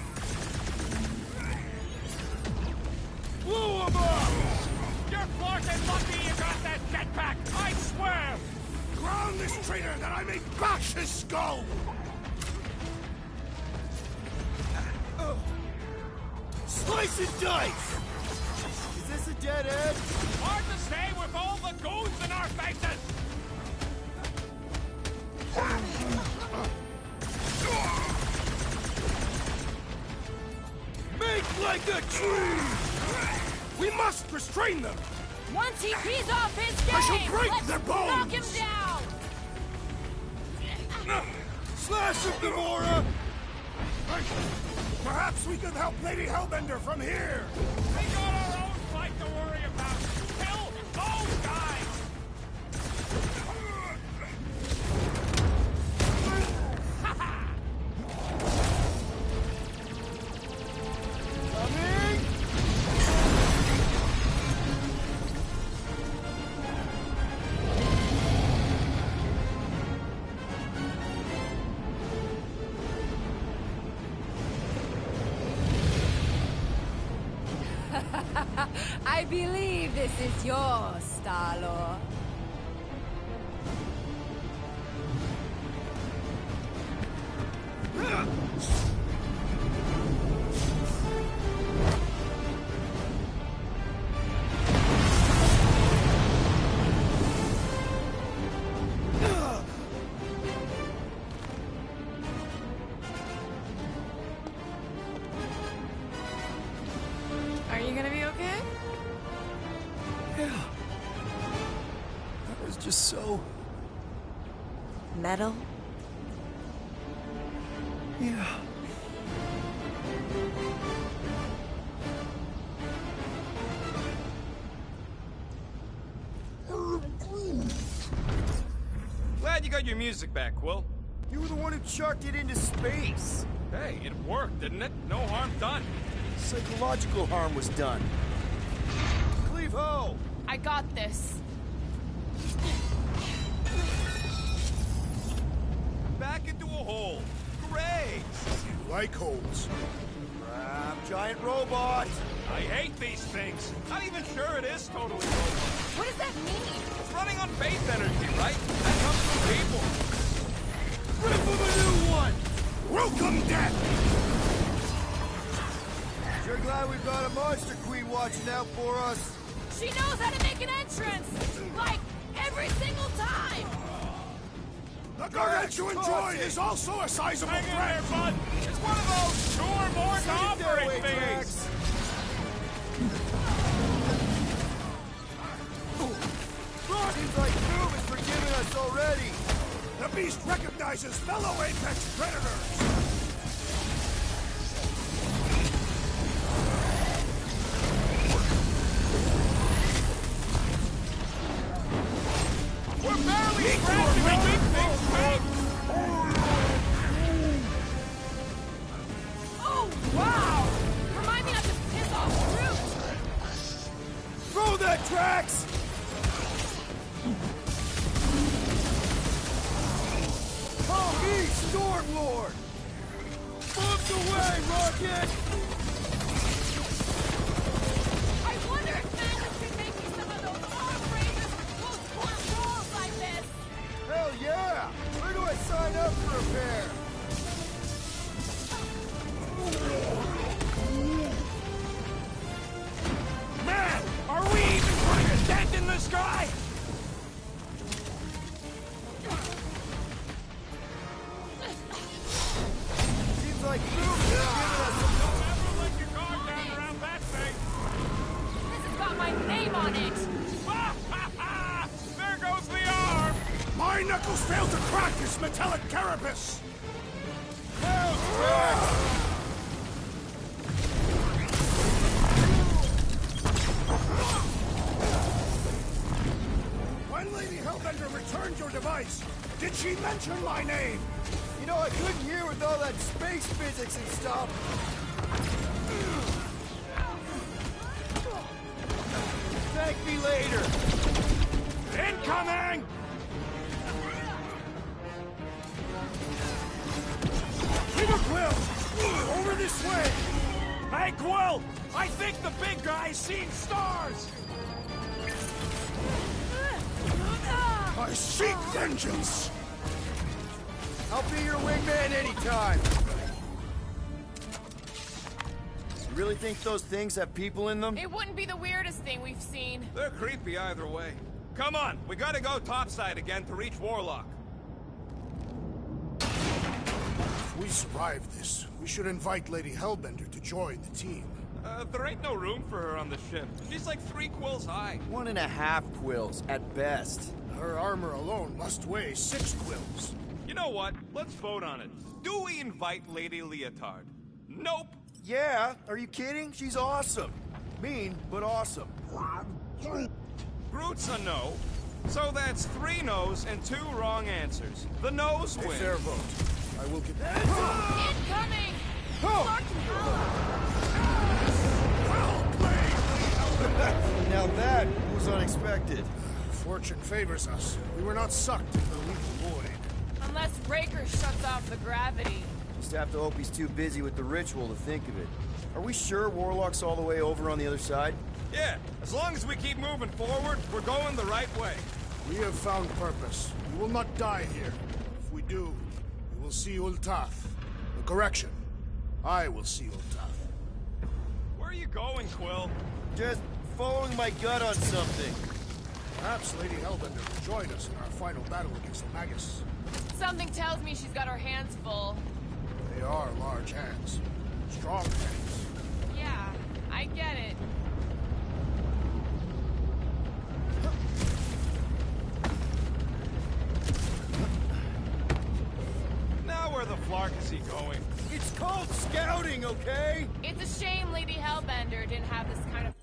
Blow him up! You're flarkin' lucky you got that jetpack, I swear! Ground this traitor that I may bash his skull! Slice and dice! Is this a dead end? Hard to say with all the goons in our faces! Make like a tree! We must restrain them! Once he pees off his game, I shall break let's their bones! knock him down! Slash him, Gamora! Perhaps we could help Lady Hellbender from here! We got our own fight to worry about. Kill those guys! Coming! I believe this is yours, Star-Lord. Just so... Metal? Yeah. Glad you got your music back, Quill. You were the one who chucked it into space. Hey, it worked, didn't it? No harm done. Psychological harm was done. Cleave ho! I got this. Back into a hole. Great! You like holes. Crap, giant robot! I hate these things. Not even sure it is totally robot. What does that mean? It's running on faith energy, right? That comes from people. Ready for the new one! Welcome, death! Sure glad we've got a monster queen watching out for us. She knows how to make an entrance! Like, every single time! The gargantuan droid is also a sizable Hang in threat! there, bud! It's one of those two or more to operate thingies! Seems like Doom is forgiving us already. The beast recognizes fellow apex predators! We're barely scratching the big thing's face! Oh, wow! Remind me not to piss off Groot! Throw that, Drax! Oh, me, Stormlord! Moved away, Rocket! I wonder if Magnus could make me some of those arm raiders with close-quarter rolls like this! Hell yeah! Where do I sign up for a pair? Man, are we even putting a dent in this guy? Seems like Doom is giving us some... Don't ever let your guard down around that thing! This has got my name on it! Ha ha ha! There goes the arm! My knuckles failed to crack this metallic carapace! When Lady Hellbender returned your device, did she mention my name? You know, I couldn't hear with all that space physics and stuff. Thank me later. Incoming! Peter Quill! Over this way! Hey, Quill! I think the big guy's seen stars! I seek vengeance! I'll be your wingman anytime. You really think those things have people in them? It wouldn't be the weirdest thing we've seen. They're creepy either way. Come on, we gotta go topside again to reach Warlock. If we survive this, we should invite Lady Hellbender to join the team. There ain't no room for her on the ship. She's like 3 quills high. 1.5 quills, at best. Her armor alone must weigh 6 quills. You know what? Let's vote on it. Do we invite Lady Leotard? Nope. Yeah, are you kidding? She's awesome. Mean, but awesome. Groot's a no. So that's 3 no's and 2 wrong answers. The no's A win. fair vote. I will get that. Incoming! Now that was unexpected. Fortune favors us. We were not sucked into the lethal void. Unless Raker shuts off the gravity. Just have to hope he's too busy with the ritual to think of it. Are we sure Warlock's all the way over on the other side? Yeah, as long as we keep moving forward, we're going the right way. We have found purpose. We will not die here. If we do, we will see Ultath. Correction. I will see Ultath. Where are you going, Quill? Just following my gut on something. Perhaps Lady Hellbender will join us in our final battle against the Magus. Something tells me she's got her hands full. They are large hands. Strong hands. Yeah, I get it. Clark is he going? It's called scouting, okay? It's a shame Lady Hellbender didn't have this kind of...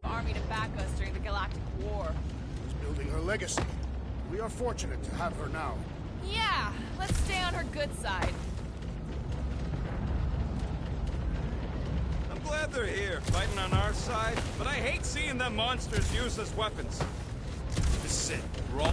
army to back us during the Galactic War. She's building her legacy. We are fortunate to have her now. Yeah, let's stay on her good side. I'm glad they're here, fighting on our side, but I hate seeing them monsters used as weapons. This is it. We're all...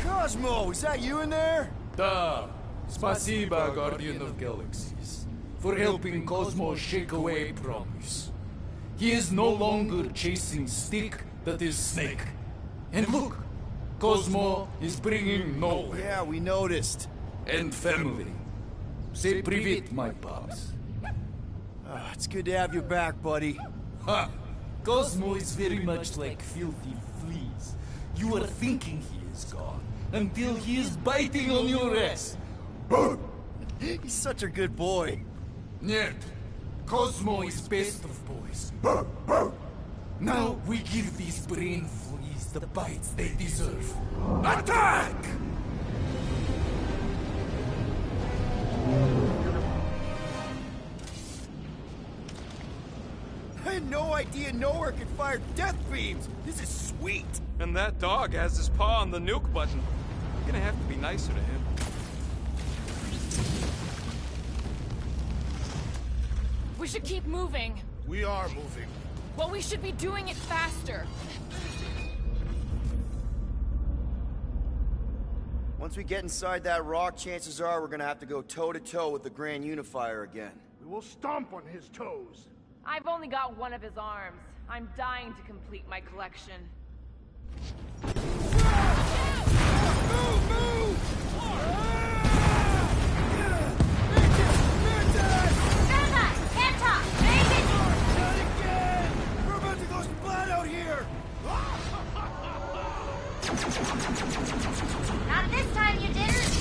Cosmo, is that you in there? Da. Spasiba, Guardian of Galaxies, for helping Cosmo shake away promise. He is no longer chasing stick that is snake. And look, Cosmo is bringing nowhere. Yeah, we noticed. And family. Say привет, my pops. It's good to have you back, buddy. Ha! Cosmo is very much like filthy fleas. You are thinking he is gone, until he is biting on your ass. He's such a good boy. Нет. Cosmo is best of boys. Now we give these brain fleas the bites they deserve. Attack! I had no idea nowhere could fire death beams. This is sweet. And that dog has his paw on the nuke button. I'm gonna have to be nicer to him. We should keep moving. We are moving. Well, we should be doing it faster. Once we get inside that rock, chances are we're gonna have to go toe-to-toe with the Grand Unifier again. We will stomp on his toes. I've only got one of his arms. I'm dying to complete my collection. Move! Move! Not again! We're about to go splat out here! Not this time, you didn't.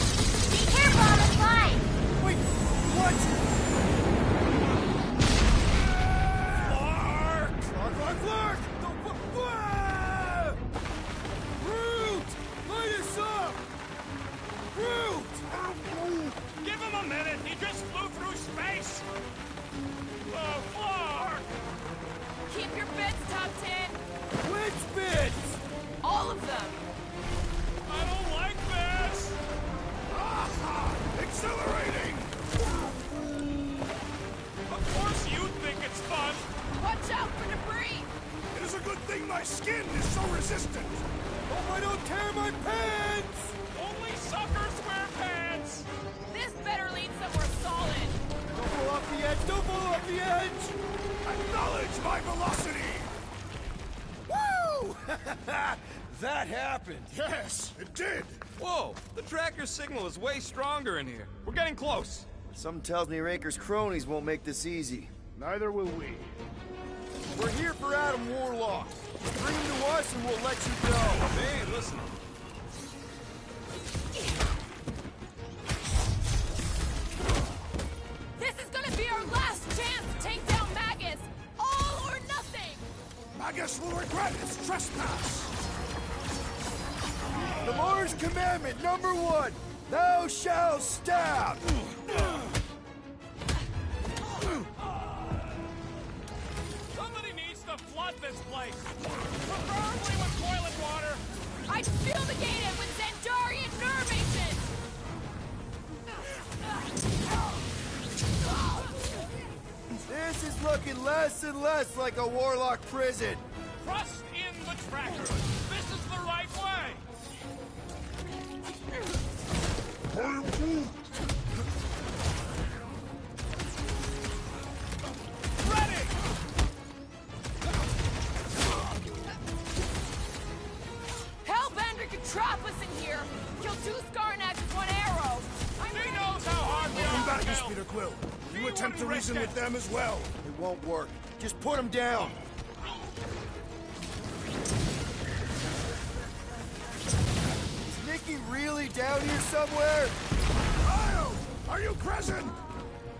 Be careful on the slide. Wait, what? Clark! Root! Light us up! Root! Give him a minute. He just flew through space. Oh, Clark! Keep your bits, Top 10. Which bits? All of them. I don't like this. Accelerating! Of course you think it's fun. Watch out for debris. It is a good thing my skin is so resistant. Hope I don't tear my pants! Only suckers wear pants. This better lead somewhere solid. Don't fall off the edge! Don't fall off the edge! Acknowledge my velocity! Woo! That happened! Yes, it did! Whoa! The tracker signal is way stronger in here. We're getting close. Something tells me Raker's cronies won't make this easy. Neither will we. We're here for Adam Warlock. Bring him to us and we'll let you go. Hey, listen. This is gonna be our last chance to take down Magus. All or nothing. Magus will regret his trespass! The Lord's commandment #1, thou shalt stab. Somebody needs to flood this place. Preferably with toilet water. I'd fumigate it with Zendarian nerve agent. looking less and less like a warlock prison. Trust in the tracker. This is the right way. Ready! Hellbender could trap us in here. Kill 2 Skarnags with 1 arrow. He knows how hard we Welcome are back, to Miss kill. Peter Quill. You You attempt to wouldn't reason risk with it. them as well. It won't work. Just put him down. Is Nikki really down here somewhere? Kyle! Are you present?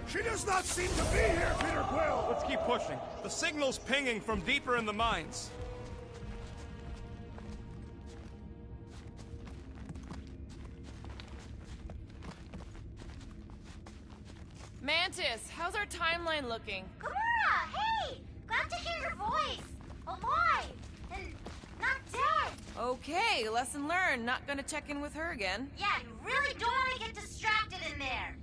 She does not seem to be here, Peter Quill! Let's keep pushing. The signal's pinging from deeper in the mines. Mantis, how's our timeline looking? Gamora, hey! Glad to hear your voice. Alive and not dead. Okay, lesson learned. Not gonna check in with her again. Yeah, you really don't want to get distracted in there.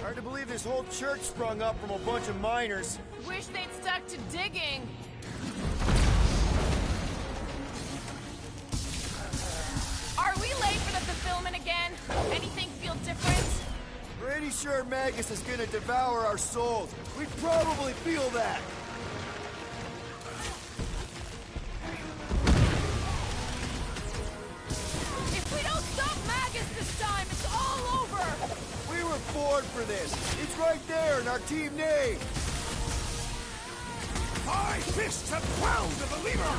Hard to believe this whole church sprung up from a bunch of miners. Wish they'd stuck to digging. Are we late for the fulfillment again? Anything feel different? Pretty sure Magus is gonna devour our souls. We probably feel that. If we don't stop Magus this time, it's all over! We were born for this. It's right there in our team name. My fists have quelled the believer!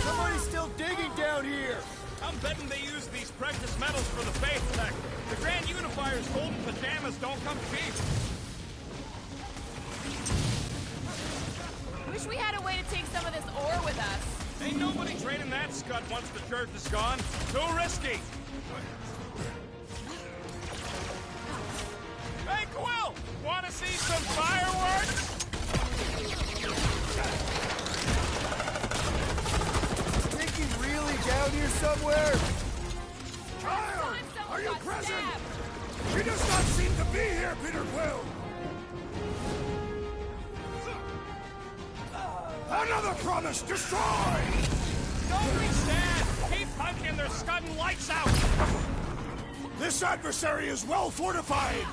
Somebody's still digging down here. I'm betting they use these precious metals for the faith tech. The Grand Unifier's golden pajamas don't come cheap. Wish we had a way to take some of this ore with us. Ain't nobody trading that scud once the church is gone. Too risky. Hey, Quill! Want to see some fireworks? Nikki really down here somewhere? Kyle! Are you present? She does not seem to be here, Peter Quill! Another promise destroyed! Don't be sad! Keep punching their scud and lights out! This adversary is well fortified!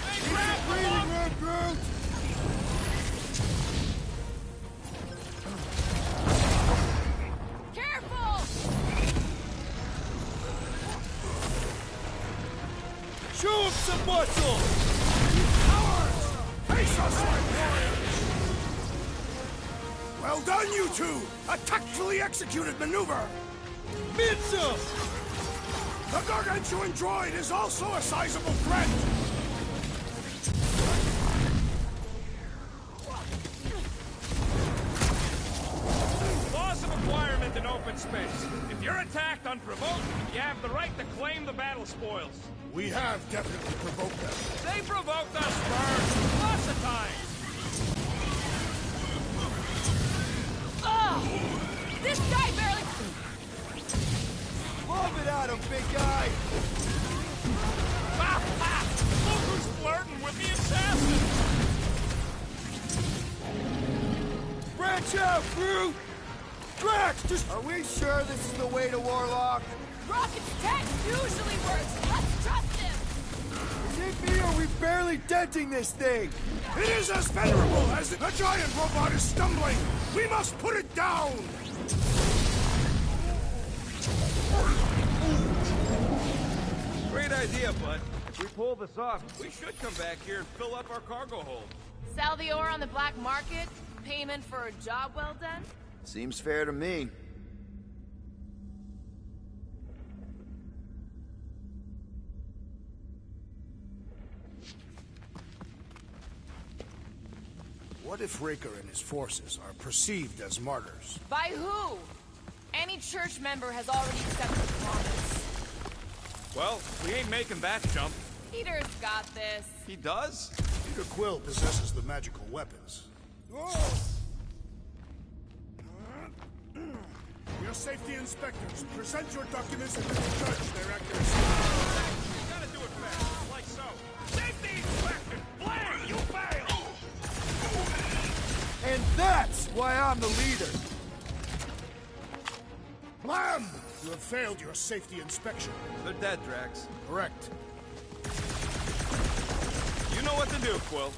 Hey, grab them Breathing up! room, Groot! Careful! Show him some muscle! Cowards! Face us like warriors! Well done, you two! A tactfully executed maneuver! Mitsa! The gargantuan droid is also a sizable threat! Laws of acquirement in open space. If you're attacked unprovoked, you have the right to claim the battle spoils. We have definitely provoked them. They provoked us first, lots of times. Oh! This guy barely... Love it at him, big guy! Ha ha! Look who's flirting with the assassin! Branch out, Groot! Drax, just... Are we sure this is the way to Warlock? Rocket's tech usually works. Let's trust him. Is it me or are we barely denting this thing? It is as venerable as the giant robot is stumbling! We must put it down! Great idea, bud. If we pull this off, we should come back here and fill up our cargo hold. Sell the ore on the black market? Payment for a job well done? Seems fair to me. What if Raker and his forces are perceived as martyrs? By who? Any church member has already accepted the promise. Well, we ain't making that jump. Peter's got this. He does? Peter Quill possesses the magical weapons. Your safety inspectors, present your documents and we will judge their accuracy. You gotta do it fast, like so. Safety inspection! Blam! You failed! And that's why I'm the leader. Blam! You have failed your safety inspection. They're dead, Drax. Correct. You know what to do, Quill.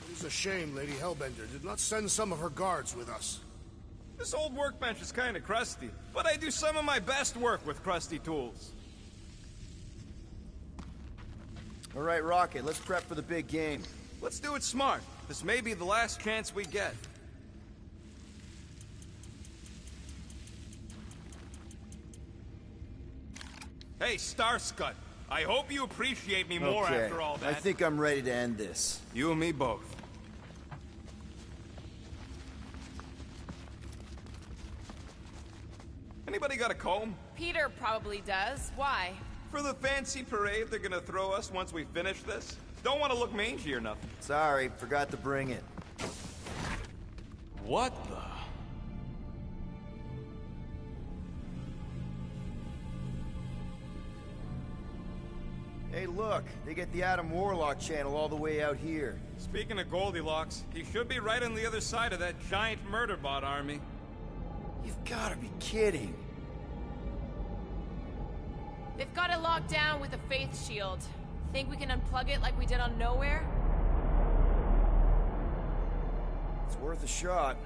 It is a shame Lady Hellbender did not send some of her guards with us. This old workbench is kind of crusty, but I do some of my best work with crusty tools. All right, Rocket, let's prep for the big game. Let's do it smart. This may be the last chance we get. Hey, Starscut. I hope you appreciate me more Okay, after all that. I think I'm ready to end this. You and me both. Anybody got a comb? Peter probably does. Why? For the fancy parade they're gonna throw us once we finish this? Don't want to look mangy or nothing. Sorry, forgot to bring it. What the? Hey, look, they get the Adam Warlock channel all the way out here. Speaking of Goldilocks, he should be right on the other side of that giant murder bot army. You've got to be kidding. They've got it locked down with a faith shield. Think we can unplug it like we did on Nowhere? It's worth a shot.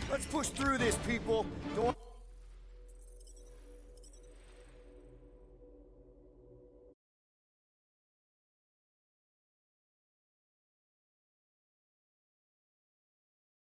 Let's push through this, people. Don't...